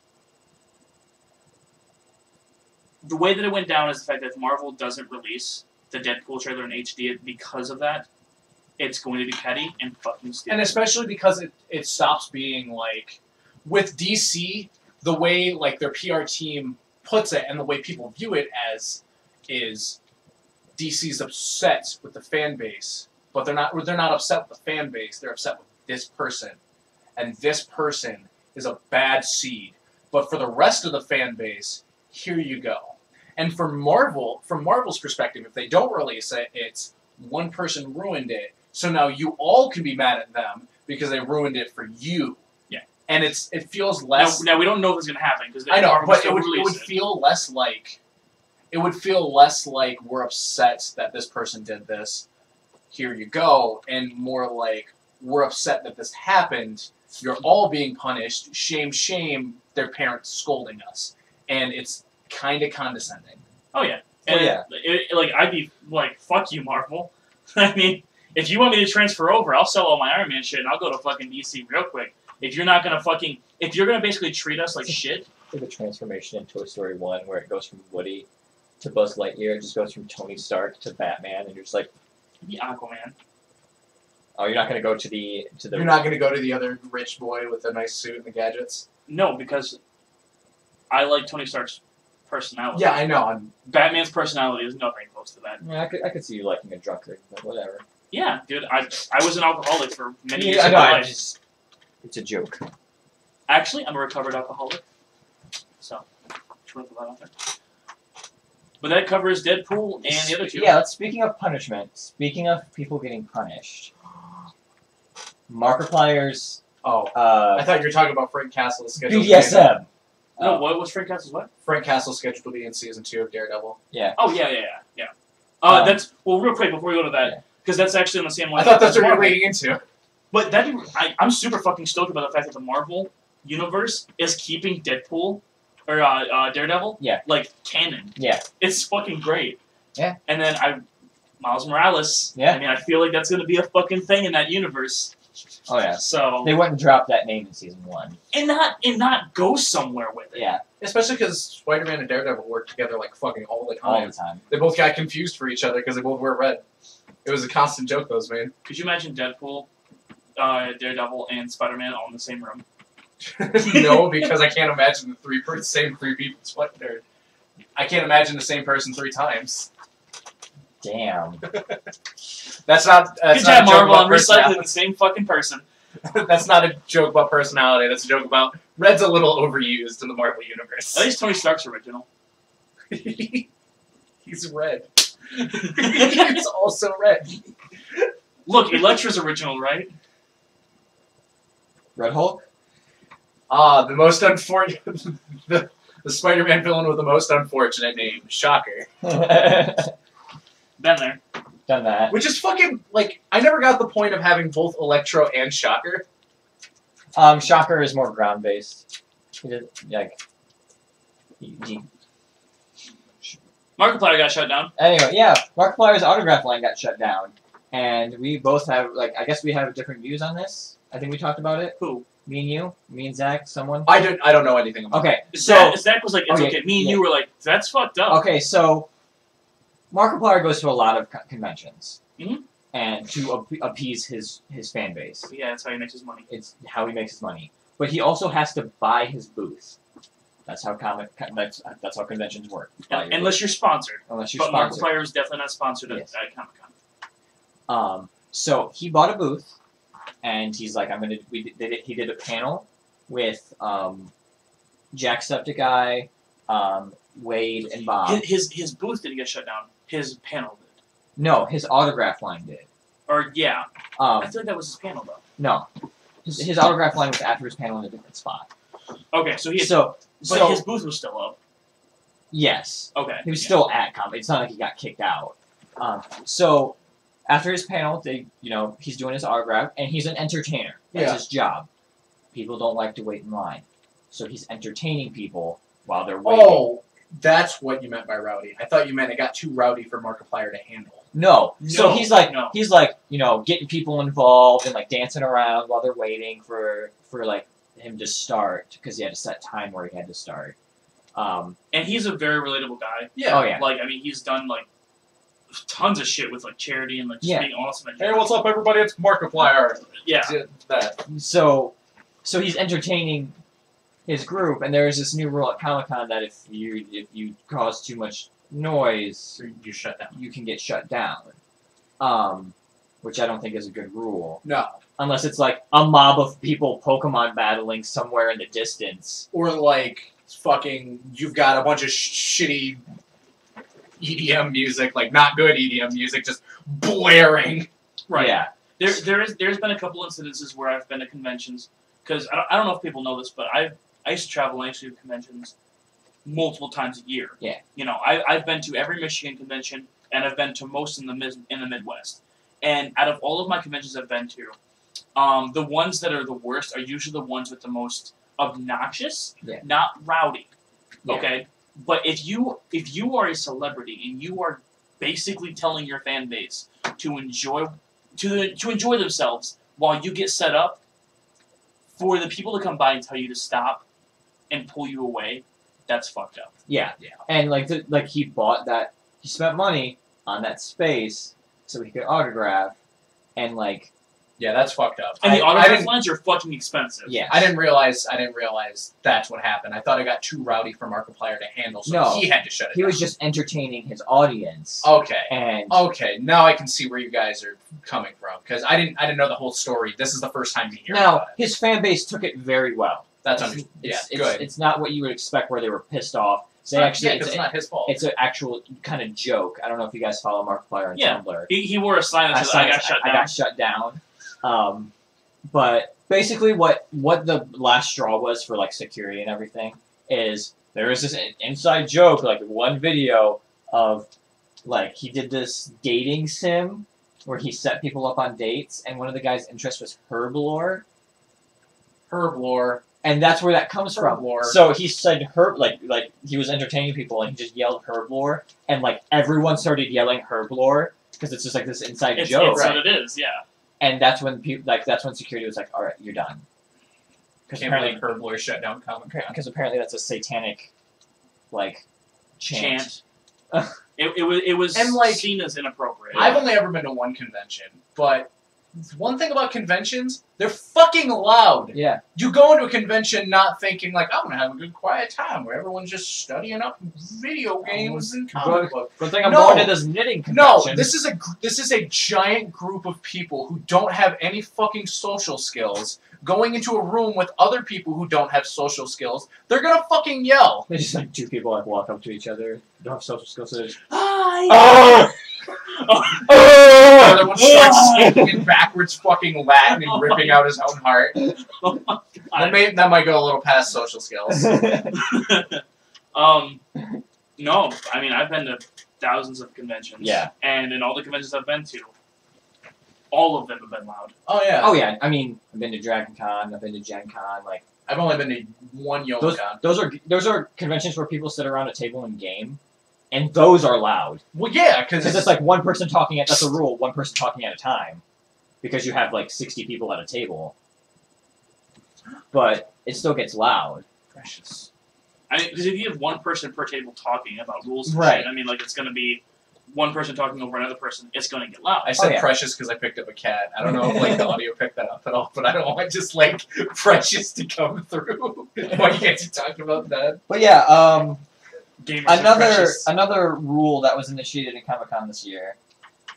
the way that it went down is the fact that if Marvel doesn't release the Deadpool trailer in HD because of that, it's going to be petty and fucking stupid.
And especially because it stops being like with DC, the way like their PR team puts it and the way people view it as is DC's upset with the fan base, but they're not upset with the fan base, they're upset with this person. And this person is a bad seed. But for the rest of the fan base, here you go. And for Marvel, from Marvel's perspective, if they don't release it, it's one person ruined it. So now you all can be mad at them because they ruined it for you.
Yeah.
And it feels less...
Now we don't know if it's going to happen. Because
I know, but
still
it would feel less like... It would feel less like we're upset that this person did this. Here you go. And more like we're upset that this happened. You're all being punished. Shame, shame, their parents scolding us. And it's kind of condescending.
Oh, yeah.
Oh,
And
yeah.
I'd be like, fuck you, Marvel. I mean, if you want me to transfer over, I'll sell all my Iron Man shit and I'll go to fucking DC real quick. If you're not gonna if you're gonna basically treat us like shit.
Like the transformation in Toy Story 1 where it goes from Woody to Buzz Lightyear, it just goes from Tony Stark to Batman, and you're just like,
The Aquaman.
oh, you're not gonna go to the.
You're not gonna go to the other rich boy with the nice suit and the gadgets.
No, because I like Tony Stark's personality.
Yeah, I know.
Batman's personality is nothing close to that.
Yeah, I could see you liking a drunkard, but whatever.
Yeah, dude, I was an alcoholic for many years
Yeah, I
of
know.
my
I
life.
just, it's a joke.
Actually, I'm a recovered alcoholic. So, just want to put that out there. But that covers Deadpool and the other two.
Yeah. Speaking of punishment, speaking of people getting punished, Markiplier's
Oh, I thought you were talking about Frank Castle's schedule.
BDSM.
No, what was Frank Castle's what?
Frank Castle's scheduled to be in season 2 of Daredevil.
Oh, yeah. That's, well, real quick before we go to that, because that's actually on the same line.
I thought that's what you were
Marvel.
leading into.
But that, I'm super fucking stoked about the fact that the Marvel universe is keeping Deadpool, or Daredevil, like, canon.
Yeah.
It's fucking great.
Yeah.
And then Miles Morales.
Yeah.
I mean, I feel like that's going to be a fucking thing in that universe.
Oh yeah.
So
They wouldn't drop that name in season 1.
and not go somewhere with it.
Yeah.
Especially because Spider-Man and Daredevil work together like fucking all the
All
time.
the time.
They both got confused for each other because they both wear red. It was a constant joke those made.
Could you imagine Deadpool, Daredevil, and Spider-Man all in the same room?
No, because I can't imagine the same three people. I can't imagine the same person 3 times.
Damn.
That's not. That's
Good
not
job,
a joke
Marvel.
about
I'm recycling
personality.
the same fucking person.
That's not a joke about personality. That's a joke about red's a little overused in the Marvel universe.
At least Tony Stark's original.
He's red. He's also red.
Look, Elektra's original, right?
Red Hulk.
The most unfortunate. The Spider-Man villain with the most unfortunate name. Shocker.
Been there.
Done that.
Which is fucking, like, I never got the point of having both Electro and Shocker.
Shocker is more ground based. Like.
Markiplier got shut down.
Anyway, yeah, Markiplier's autograph line got shut down, and we both have I guess we have different views on this. I think we talked about it.
Who?
Me and you, me and Zach, someone.
I don't know anything about
Okay,
So
so
Zach was like, "It's okay." Me and you were like, "That's fucked up."
okay, so Markiplier goes to a lot of conventions,
Mhm.
and to appease his fan base.
Yeah, that's how he makes his money.
It's how he makes his money. But he also has to buy his booth. That's how that's how conventions work. Buy your
Unless
booth.
you're sponsored.
Unless you're
But
sponsored.
Markiplier is definitely not sponsored
Yes.
at Comic-Con.
So he bought a booth, and he's like, he did a panel with Jacksepticeye, Wade, and Bob.
His booth didn't get shut down. His panel did.
No, his autograph line did.
Or yeah, I
Um,
feel like that was his panel though.
no, his autograph line was after his panel in a different spot.
Okay, so he.
So
his booth was still up.
yes,
Okay.
he was still at Comic. It's not like he got kicked out. So after his panel, he's doing his autograph, and he's an entertainer. That's
Yeah.
his job. People don't like to wait in line, so he's entertaining people while they're waiting.
Oh, that's what you meant by rowdy. I thought you meant it got too rowdy for Markiplier to handle.
No. So
No,
he's like
no.
getting people involved and like dancing around while they're waiting for like him to start because he had a set time where he had to start.
And he's a very relatable guy.
Yeah.
Oh yeah.
Like, I mean, he's done like tons of shit with like charity and like just
Yeah.
being awesome.
Hey, what's up, everybody? It's Markiplier.
Yeah.
Did that.
So he's entertaining his group, and there's this new rule at Comic-Con that if you cause too much noise,
So you shut down.
you can get shut down. Which I don't think is a good rule.
No.
Unless it's like a mob of people Pokemon battling somewhere in the distance.
Or like fucking, you've got a bunch of shitty EDM music, like not good EDM music, just blaring.
Right.
Yeah.
There's been a couple incidences where I've been to conventions because I don't know if people know this, but I used to travel and I used to do conventions multiple times a year.
Yeah.
You know, I've been to every Michigan convention and I've been to most in the Midwest. And out of all of my conventions I've been to, the ones that are the worst are usually the ones with the most obnoxious, not rowdy.
Yeah.
Okay? But if you are a celebrity and you are basically telling your fan base to enjoy themselves while you get set up. For the people to come by and tell you to stop and pull you away, that's fucked up.
Yeah. And like he bought that. He spent money on that space so he could autograph, and like.
Yeah, that's fucked up.
And the autograph lines are fucking expensive.
Yeah.
I didn't realize that's what happened. I thought it got too rowdy for Markiplier to handle, so he had to shut it down.
He was just entertaining his audience.
Okay.
And
now I can see where you guys are coming from, because I didn't know the whole story. This is the first time me hearing about it.
His fan base took it very well.
That's
good.
It's
not what you would expect where they were pissed off.
It's not his fault.
It's an actual kind of joke. I don't know if you guys follow Markiplier on Tumblr.
He wore a sign that says, I got shut down.
But basically what the last straw was for like security and everything is there was this inside joke, like one video of like he did this dating sim where he set people up on dates, and one of the guy's interests was herblore. And that's where that comes from. So he said like he was entertaining people and he just yelled herblore, and like everyone started yelling herblore because it's just like this inside joke.
It's what it is, yeah.
And that's when security was like, "All right, you're done."
Because apparently herblore shut down Comic-Con.
Because apparently that's a satanic, like, chant.
It was
and, like,
seen as inappropriate.
I've only ever been to one convention, but one thing about conventions, they're fucking loud.
Yeah.
You go into a convention not thinking, like, I'm going to have a good quiet time where everyone's just studying up video games and comic books.
Good thing I'm going to this knitting convention.
No, this is a giant group of people who don't have any fucking social skills going into a room with other people who don't have social skills. They're going to fucking yell.
They just like two people like walk up to each other, don't have social skills, so they just,
hi! Another one starts speaking in backwards fucking Latin and ripping out his own heart.
Oh my God.
That might go a little past social skills.
No, I mean, I've been to thousands of conventions.
Yeah.
And in all the conventions I've been to, all of them have been loud.
Oh, yeah.
Oh, yeah. I mean, I've been to Dragon Con, I've been to Gen Con, like...
I've only been to one YomoCon.
Those are conventions where people sit around a table and game, and those are loud.
Well, yeah, because
it's like one person talking that's a rule, one person talking at a time. Because you have, like, 60 people at a table. But it still gets loud.
Precious.
Because if you have one person per table talking about rules and
right.
shit, I mean, like, it's going to be one person talking over another person, it's going to get loud.
I said precious because I picked up a cat. I don't know if, like, the audio picked that up at all, but I don't want just, like, precious to come through. Why you guys are talking about that?
But yeah,
Gamers
another rule that was initiated in Comic-Con this year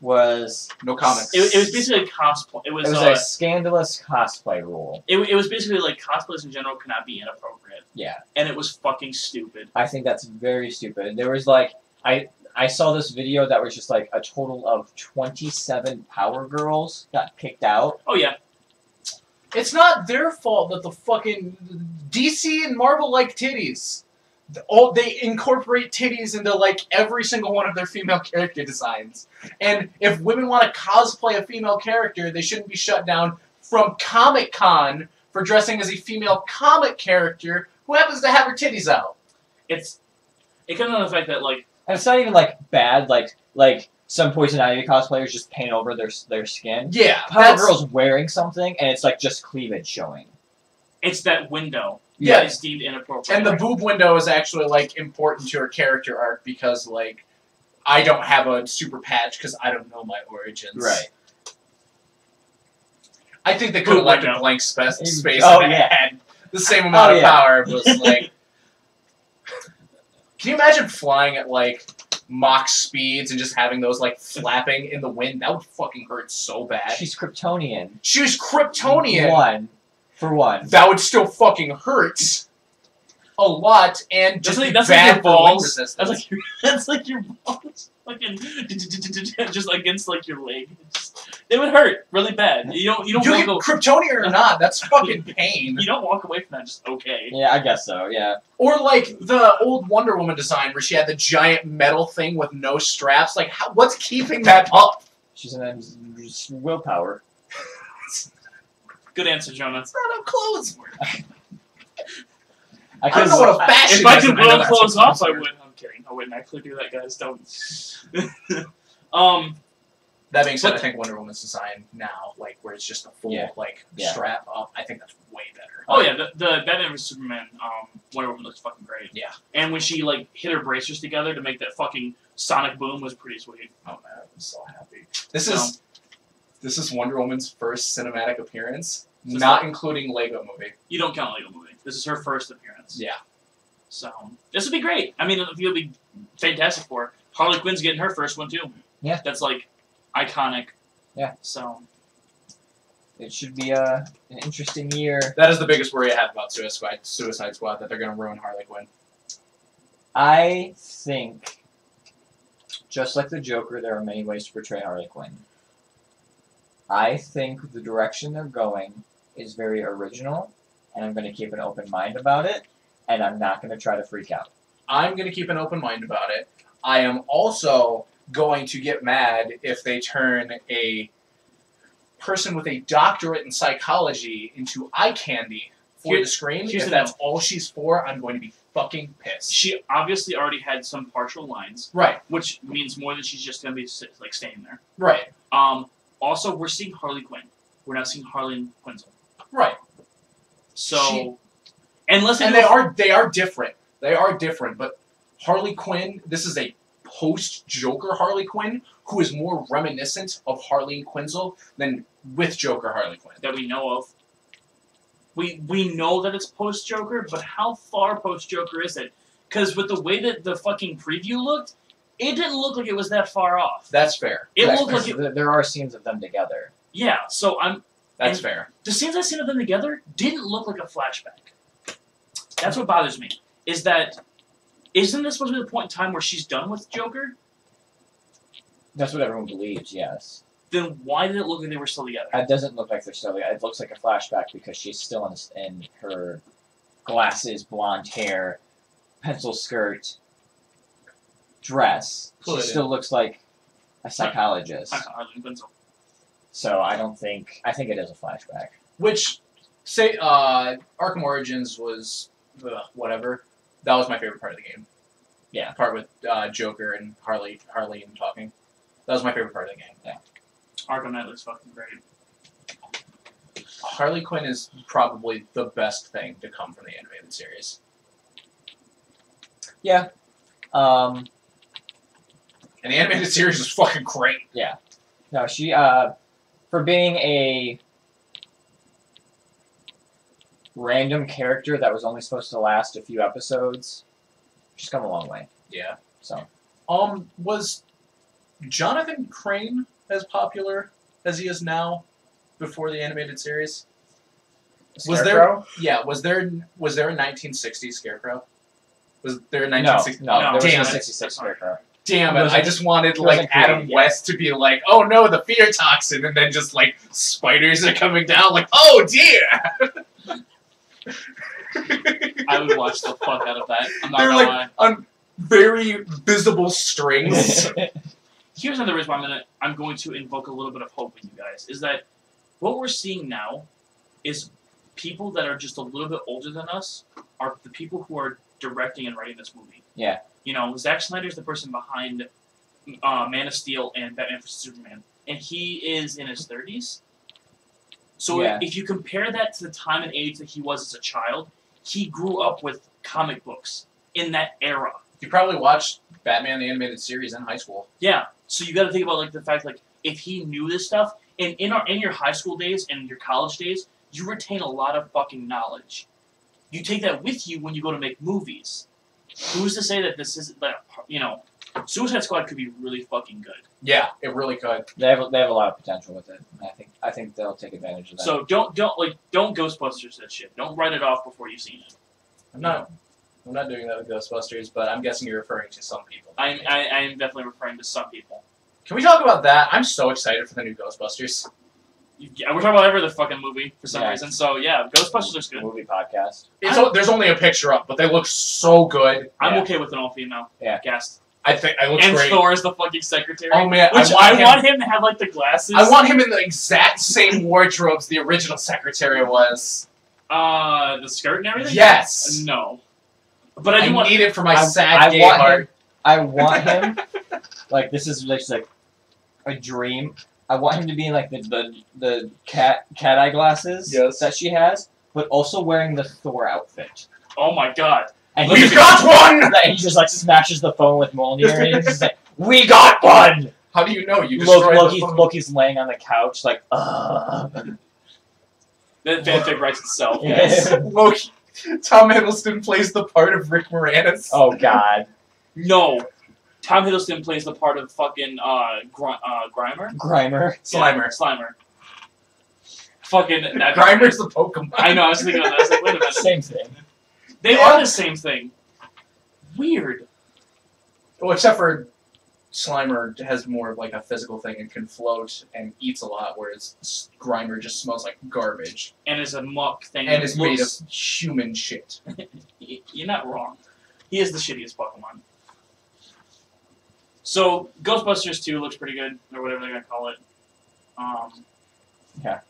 was...
No comics.
It was basically cosplay. It was
a scandalous cosplay rule.
It was basically like cosplays in general cannot be inappropriate.
Yeah.
And it was fucking stupid.
I think that's very stupid. There was like... I saw this video that was just like a total of 27 Power Girls got kicked out.
Oh, yeah.
It's not their fault that the fucking DC and Marvel like titties. They incorporate titties into like every single one of their female character designs. And if women want to cosplay a female character, they shouldn't be shut down from Comic-Con for dressing as a female comic character who happens to have her titties out.
It comes on the fact that like...
And it's not even like bad, like some Poison Ivy cosplayers just paint over their skin.
Yeah.
Power Girl's wearing something and it's like just cleavage showing.
It's that window.
Yeah.
That is deemed inappropriate.
And the boob window is actually like important to her character arc because like I don't have a super patch because I don't know my origins.
Right.
I think they could have left a blank space
and
had the same amount of power. It was like, can you imagine flying at like Mach speeds and just having those like flapping in the wind? That would fucking hurt so bad.
She's Kryptonian.
She was Kryptonian.
For one.
That would still fucking hurt a lot, and just
that's
bad
like your
for wind
balls.
resistance.
That's like your balls, fucking just against like your leg. They would hurt really bad. You don't
get Kryptonian or not. That's fucking pain.
You don't walk away from that just okay.
Yeah, I guess so. Yeah.
Or like the old Wonder Woman design where she had the giant metal thing with no straps. Like, what's keeping that up?
She's an willpower.
Good answer, Jonah.
It's not how clothes work.
I
don't know what a fashion
If I
is,
could
and I know
blow
that's
clothes
what
off, I
clothes
would. I'm kidding. I wouldn't actually do that, guys. Don't.
That being said,
But-
I think Wonder Woman's design now, like where it's just a full
Yeah.
strap up, I think that's way better.
Oh yeah, the Batman vs Superman Wonder Woman looks fucking great.
Yeah.
And when she like hit her bracers together to make that fucking sonic boom was pretty sweet.
Oh man, I'm so happy. This is Wonder Woman's first cinematic appearance,
So
not including Lego Movie.
You don't count Lego Movie. This is her first appearance.
Yeah.
So this would be great. I mean, it'll be fantastic for her. Harley Quinn's getting her first one too.
Yeah.
That's like iconic.
Yeah.
So
It should be an interesting year.
That is the biggest worry I have about Suicide Squad, that they're going to ruin Harley Quinn.
I think, just like the Joker, there are many ways to portray Harley Quinn. I think the direction they're going is very original, and I'm going to keep an open mind about it, and I'm not going to try to freak out.
I'm going to keep an open mind about it. I am also going to get mad if they turn a person with a doctorate in psychology into eye candy for the screen.
here's
If
the
that's
deal.
all she's for, I'm going to be fucking pissed.
she obviously already had some partial lines,
Right,
which means more than she's just gonna be like staying there.
right,
Also, we're seeing Harley Quinn. We're not seeing Harley Quinzel.
right.
So, unless
And they are different. They are different, but Harley Quinn, this is a post-Joker Harley Quinn who is more reminiscent of Harley Quinzel than with Joker Harley Quinn.
that we know of. We know that it's post Joker, but how far post Joker is it? Because with the way that the fucking preview looked, it didn't look like it was that far off.
That's fair.
It
That's
looked
fair.
like it.
There are scenes of them together.
Yeah. So
That's
and-
fair.
the scenes I've seen of them together didn't look like a flashback. That's what bothers me. Is that isn't this supposed to be the point in time where she's done with Joker?
That's what everyone believes, yes.
Then why did it look like they were still together?
It doesn't look like they're still together. It looks like a flashback because she's still in her glasses, blonde hair, pencil skirt, dress.
Pull it
She
in.
still looks like a psychologist.
Harley Quinzel.
So I think it is a flashback.
Which, say, Arkham Origins was whatever. That was my favorite part of the game.
Yeah.
Part with Joker and Harley and talking. That was my favorite part of the game.
Yeah.
Arkham Knight looks fucking great.
Harley Quinn is probably the best thing to come from the animated series.
Yeah.
And the animated series is fucking great.
No, she for being a random character that was only supposed to last a few episodes, she's come a long way.
Yeah.
So
Was Jonathan Crane as popular as he is now before the animated series? Was there
Scarecrow?
was there a 1960s Scarecrow? Was there a
No,
1960s?
no, there was
damn
no
it.
66 Scarecrow.
Damn
It
it!
wasn't-
I just wanted
it wasn't
like Adam
created yet.
West to be like, "Oh no, the fear toxin," and then just like spiders are coming down, like, "Oh dear!"
I would watch the fuck out of that. I'm not
They're
gonna
like
lie.
on very visible strings.
Here's another reason why I'm going to invoke a little bit of hope in you guys. Is that what we're seeing now is people that are just a little bit older than us are the people who are directing and writing this movie.
Yeah.
You know, Zack Snyder's the person behind Man of Steel and Batman vs Superman, and he is in his 30s. So
Yeah.
if you compare that to the time and age that he was as a child, he grew up with comic books in that era.
You probably watched Batman the Animated Series in high school.
Yeah. So you got to think about like the fact like if he knew this stuff, and in your high school days and your college days, you retain a lot of fucking knowledge. You take that with you when you go to make movies. Who's to say that this is that Suicide Squad could be really fucking good.
Yeah, it really could.
They have a lot of potential with it. I think they'll take advantage of that.
So don't Ghostbusters that shit. Don't write it off before you've seen it.
I'm not doing that with Ghostbusters, but I'm guessing you're referring to some people.
I'm definitely referring to some people.
Can we talk about that? I'm so excited for the new Ghostbusters.
Yeah, we're talking about every other fucking movie for some
Yeah.
reason. So yeah, Ghostbusters looks good.
Movie podcast.
There's only a picture up, but they look so good.
I'm
Yeah.
okay with an all-female cast.
I think it looks
And
great.
Thor is the fucking secretary.
Oh man,
Which
I want him.
him to have like the glasses.
I want him in the exact same wardrobes the original secretary was.
The skirt and everything.
Yes.
No. But I
I
do want.
need it for my
I
sad gay
want
heart.
I want him, like, this is just like a dream. I want him to be in like the cat eye glasses
Yes.
that she has, but also wearing the Thor outfit.
Oh my god.
And
We got one!
And he just like smashes the phone with Mjolnir, and he's just like, "We got one!"
How do you know? You destroyed the phone.
Loki's laying on the couch like, ugh.
That fanfic writes itself.
Yes.
Loki. Tom Hiddleston plays the part of Rick Moranis.
Oh god.
No. Tom Hiddleston plays the part of fucking Grimer?
Grimer.
Slimer.
Yeah, Slimer. Fucking that
Grimer's the Pokemon.
I know, I was thinking of that. I was like, wait a minute.
Same thing.
They are the same thing. Weird.
Well, except for Slimer has more of like a physical thing and can float and eats a lot, whereas Grimer just smells like garbage
And is a muck thing.
and
that
is made of
looks-
human shit.
You're not wrong. He is the shittiest Pokemon. So, Ghostbusters 2 looks pretty good, or whatever they're gonna call it.
Yeah.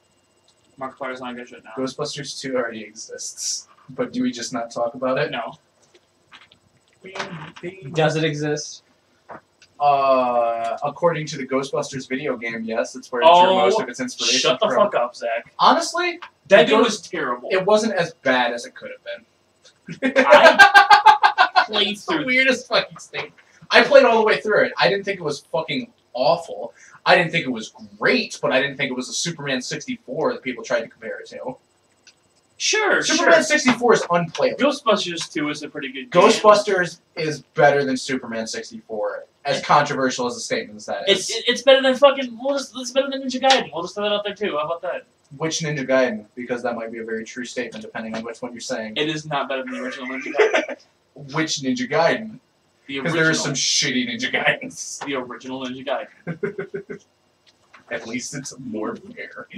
Markiplier's not good shit now.
Ghostbusters 2 already exists, but do we just not talk about it?
No.
Does it exist?
According to the Ghostbusters video game, yes, it's where it drew
Oh,
most of its inspiration
Shut the
from.
fuck up, Zach.
Honestly,
That
It
game
goes-
was terrible.
it wasn't as bad as it could have been.
I played
It's the
through.
weirdest fucking thing. I played all the way through it. I didn't think it was fucking awful. I didn't think it was great, but I didn't think it was a Superman 64 that people tried to compare it to.
Sure,
Superman 64 is unplayable.
Ghostbusters 2 is a pretty good game.
Ghostbusters is better than Superman 64, as controversial as a statement as that is.
It's better than fucking. It's better than Ninja Gaiden. We'll just throw that out there too. How about that?
Which Ninja Gaiden? Because that might be a very true statement depending on which one you're saying.
It is not better than the original Ninja Gaiden.
Which Ninja Gaiden?
The
Because
original.
there are some shitty Ninja Gaidens.
The original Ninja Gaiden.
At least it's more fair.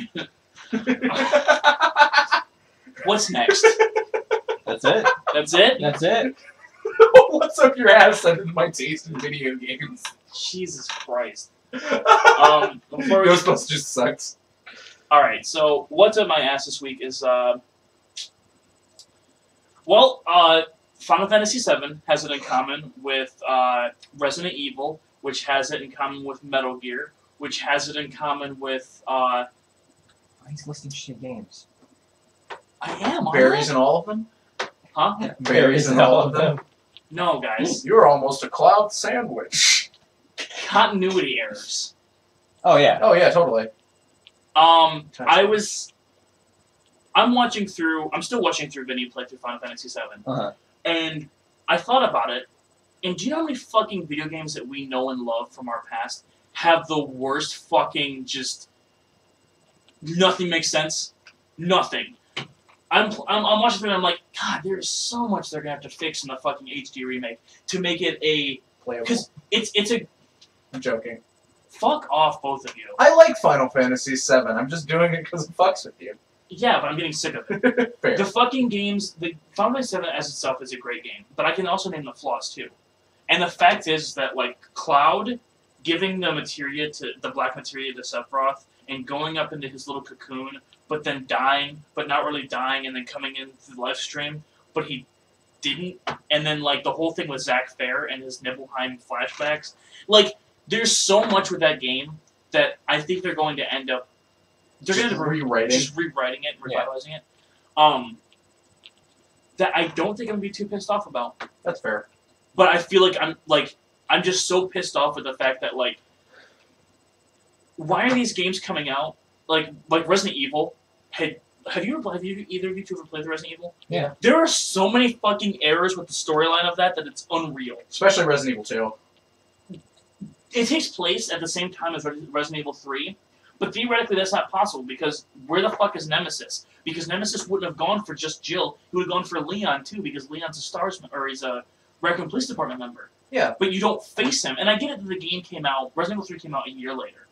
What's next?
That's it.
That's it?
That's it.
What's up your ass under my taste in video games?
Jesus Christ. Before we
Ghostbusters sucks.
Alright, so what's up my ass this week is, Final Fantasy VII has it in common with Resident Evil, which has it in common with Metal Gear, which has it in common with,
He's listing shit games.
I am, aren't
Berries
I?
and all of them?
Huh?
Berries and all of them?
No, guys.
You're almost a cloud sandwich.
Continuity errors.
Oh yeah.
Oh yeah, totally.
I'm still watching through Vinny play through Final Fantasy VII.
Uh-huh.
And I thought about it, and do you know how many fucking video games that we know and love from our past have the worst fucking just... Nothing makes sense? Nothing. I'm watching through and I'm like, God, there's so much they're gonna have to fix in the fucking HD remake to make it a...
Playable.
Because it's a...
I'm joking.
Fuck off, both of you.
I like Final Fantasy VII. I'm just doing it because it fucks with you.
Yeah, but I'm getting sick of it.
Fair.
The fucking games, the Final Fantasy VII as itself is a great game, but I can also name the flaws too. And the fact is that like Cloud giving the black materia to Sephiroth and going up into his little cocoon, but then dying, but not really dying, and then coming into the live stream, but he didn't. And then like the whole thing with Zack Fair and his Nibelheim flashbacks. Like there's so much with that game that I think they're going to end up. They're
Just
going to
rewriting.
just rewriting it,
Yeah.
revitalizing it. That I don't think I'm gonna be too pissed off about.
That's fair.
But I feel like I'm just so pissed off with the fact that like, why are these games coming out? Like Resident Evil. Have you either of you two ever played the Resident Evil?
Yeah.
There are so many fucking errors with the storyline of that it's unreal.
Especially Resident Evil 2.
It takes place at the same time as Resident Evil 3, but theoretically that's not possible because where the fuck is Nemesis? Because Nemesis wouldn't have gone for just Jill, he would have gone for Leon too because Leon's a he's a Raccoon Police Department member.
Yeah.
But you don't face him, and I get it that the game came out, Resident Evil 3 came out a year later,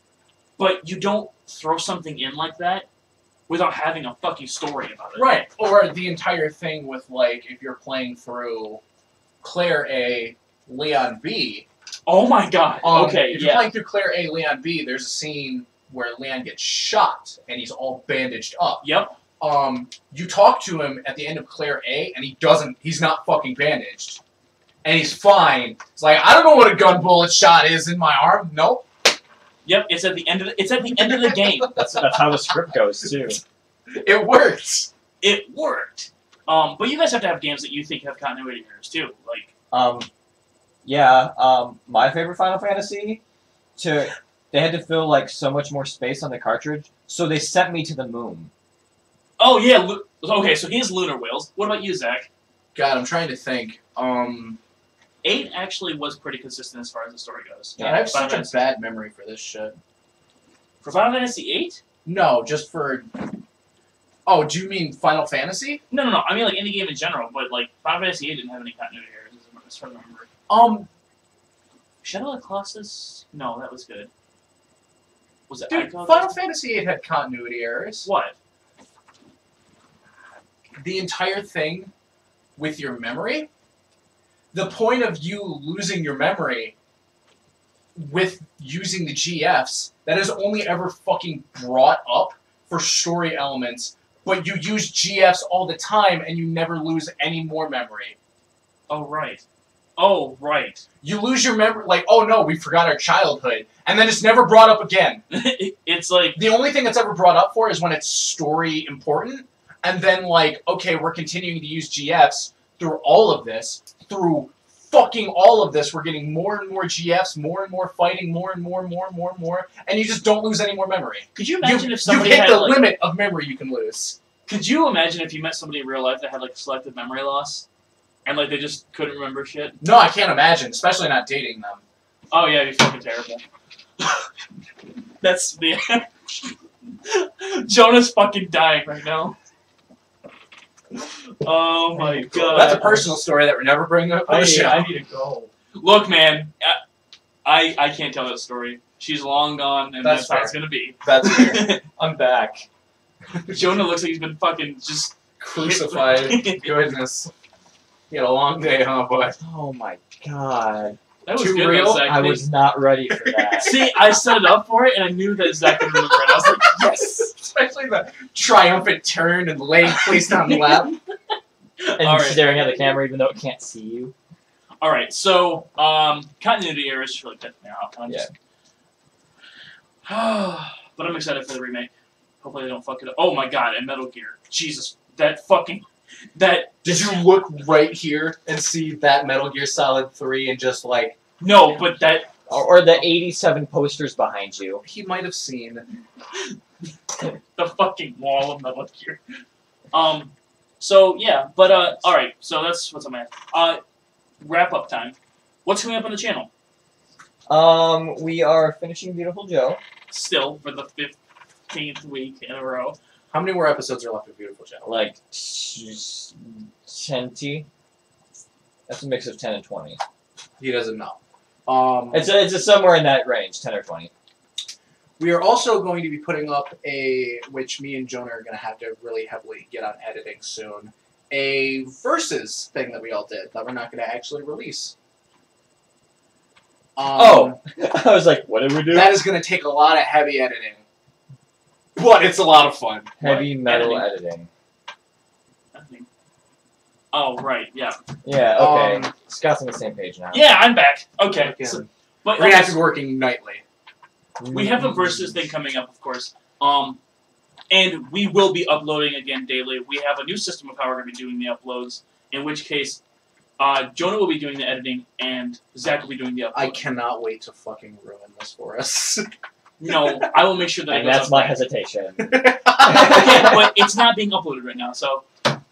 but you don't throw something in like that without having a fucking story about it.
Right. Or the entire thing with like if you're playing through Claire A, Leon B.
Oh my god. Okay,
If you're
yeah.
playing through Claire A, Leon B, there's a scene where Leon gets shot and he's all bandaged up.
Yep.
You talk to him at the end of Claire A, and he's not fucking bandaged. and he's fine. It's like, I don't know what a gun bullet shot is in my arm. Nope.
Yep, it's at the end of the game.
That's how the script goes too.
It works.
It worked. But you guys have to have games that you think have continuity errors too. Like,
my favorite Final Fantasy, they had to fill like so much more space on the cartridge, so they sent me to the moon.
oh yeah, okay, so he has lunar whales. What about you, Zach?
God, I'm trying to think.
8 actually was pretty consistent as far as the story goes.
God, I have
Final
such a
Fantasy-
bad memory for this shit.
For Final Fantasy 8?
No, just for... Oh, do you mean Final Fantasy?
No. I mean like any game in general, but like Final Fantasy 8 didn't have any continuity errors as far as I remember. Shadow of the Colossus? No, that was good. Was it
Dude,
Icon?
Final Fantasy VIII had continuity errors.
What?
The entire thing with your memory, the point of you losing your memory with using the GFs, that is only ever fucking brought up for story elements, but you use GFs all the time and you never lose any more memory.
Oh, right. Oh, right.
You lose your memory, like, oh no, we forgot our childhood, and then it's never brought up again.
It's like...
The only thing that's ever brought up for is when it's story important, and then like, okay, we're continuing to use GFs through all of this, through fucking all of this, we're getting more and more GFs, more and more fighting, more and more, and you just don't lose any more memory.
Could you imagine if
You've
somebody
hit
had,
the
like...
limit of memory you can lose.
Could you imagine if you met somebody in real life that had, like, selective memory loss? And, like, they just couldn't remember shit?
No, I can't imagine, especially not dating them.
Oh, yeah, it'd be fucking terrible. That's the... Jonah's fucking dying right now. Oh my god.
That's a personal story that we're never bringing up on the show.
I need to go.
Look, man, I can't tell that story. She's long gone, and that's how
fair.
it's gonna be.
That's fair.
I'm back.
Jonah looks like he's been fucking just...
Crucified. Goodness. You had a long day, huh, bud?
Oh my god.
That was
Too
good,
real?
though, Zach.
I was not ready for that.
See, I set it up for it, and I knew that Zach would remember it. I was like, yes!
Especially the triumphant turn and leg placed on the lap.
And
All right.
staring at the camera even though it can't see you.
Alright, so, continuity errors really pissed me off. But I'm excited for the remake. Hopefully they don't fuck it up. Oh my god, and Metal Gear. Jesus, that fucking...
Did you look right here and see that Metal Gear Solid 3 and just like...
No, but that...
Or the 87 posters behind you.
He might have seen.
The fucking wall of Metal Gear. So, yeah, but, alright, so that's what's on my... wrap-up time. What's coming up on the channel?
We are finishing Beautiful Joe.
Still, for the 15th week in a row.
How many more episodes are left of Beautiful Joe?
Like 20. That's a mix of 10 and 20.
He doesn't know.
It's a somewhere in that range, 10 or 20.
We are also going to be putting up which me and Jonah are going to have to really heavily get on editing soon, a versus thing that we all did that we're not going to actually release.
I was like, what did we do?
That is going to take a lot of heavy editing. But it's a lot of fun.
Heavy metal editing.
Nothing. Oh, right, yeah.
Yeah, okay. Scott's on the same page now.
Yeah, I'm back. Okay.
Again.
So, but
We're going to have to be working nightly.
we have a versus thing coming up, of course. And we will be uploading again daily. We have a new system of how we're going to be doing the uploads, in which case, Jonah will be doing the editing, and Zach will be doing the upload.
I cannot wait to fucking ruin this for us.
No, I will make sure that it
And
goes
that's
up
my
right.
hesitation.
Okay, but it's not being uploaded right now. So,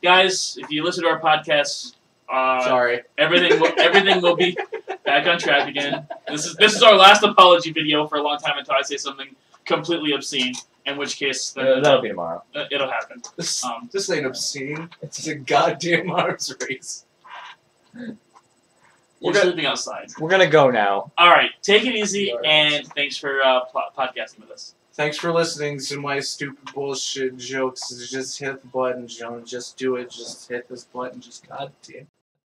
guys, if you listen to our podcast,
Sorry.
everything will be back on track again. This is our last apology video for a long time until I say something completely obscene. In which case, then,
That'll be tomorrow.
it'll happen.
This ain't obscene. It's a goddamn arms race.
We're sleeping outside.
We're gonna go now.
All right, take it easy,
All right.
and thanks for podcasting with us.
Thanks for listening to my stupid bullshit jokes. Just hit the button, Jonah. Just do it. Just hit this button. Just goddamn.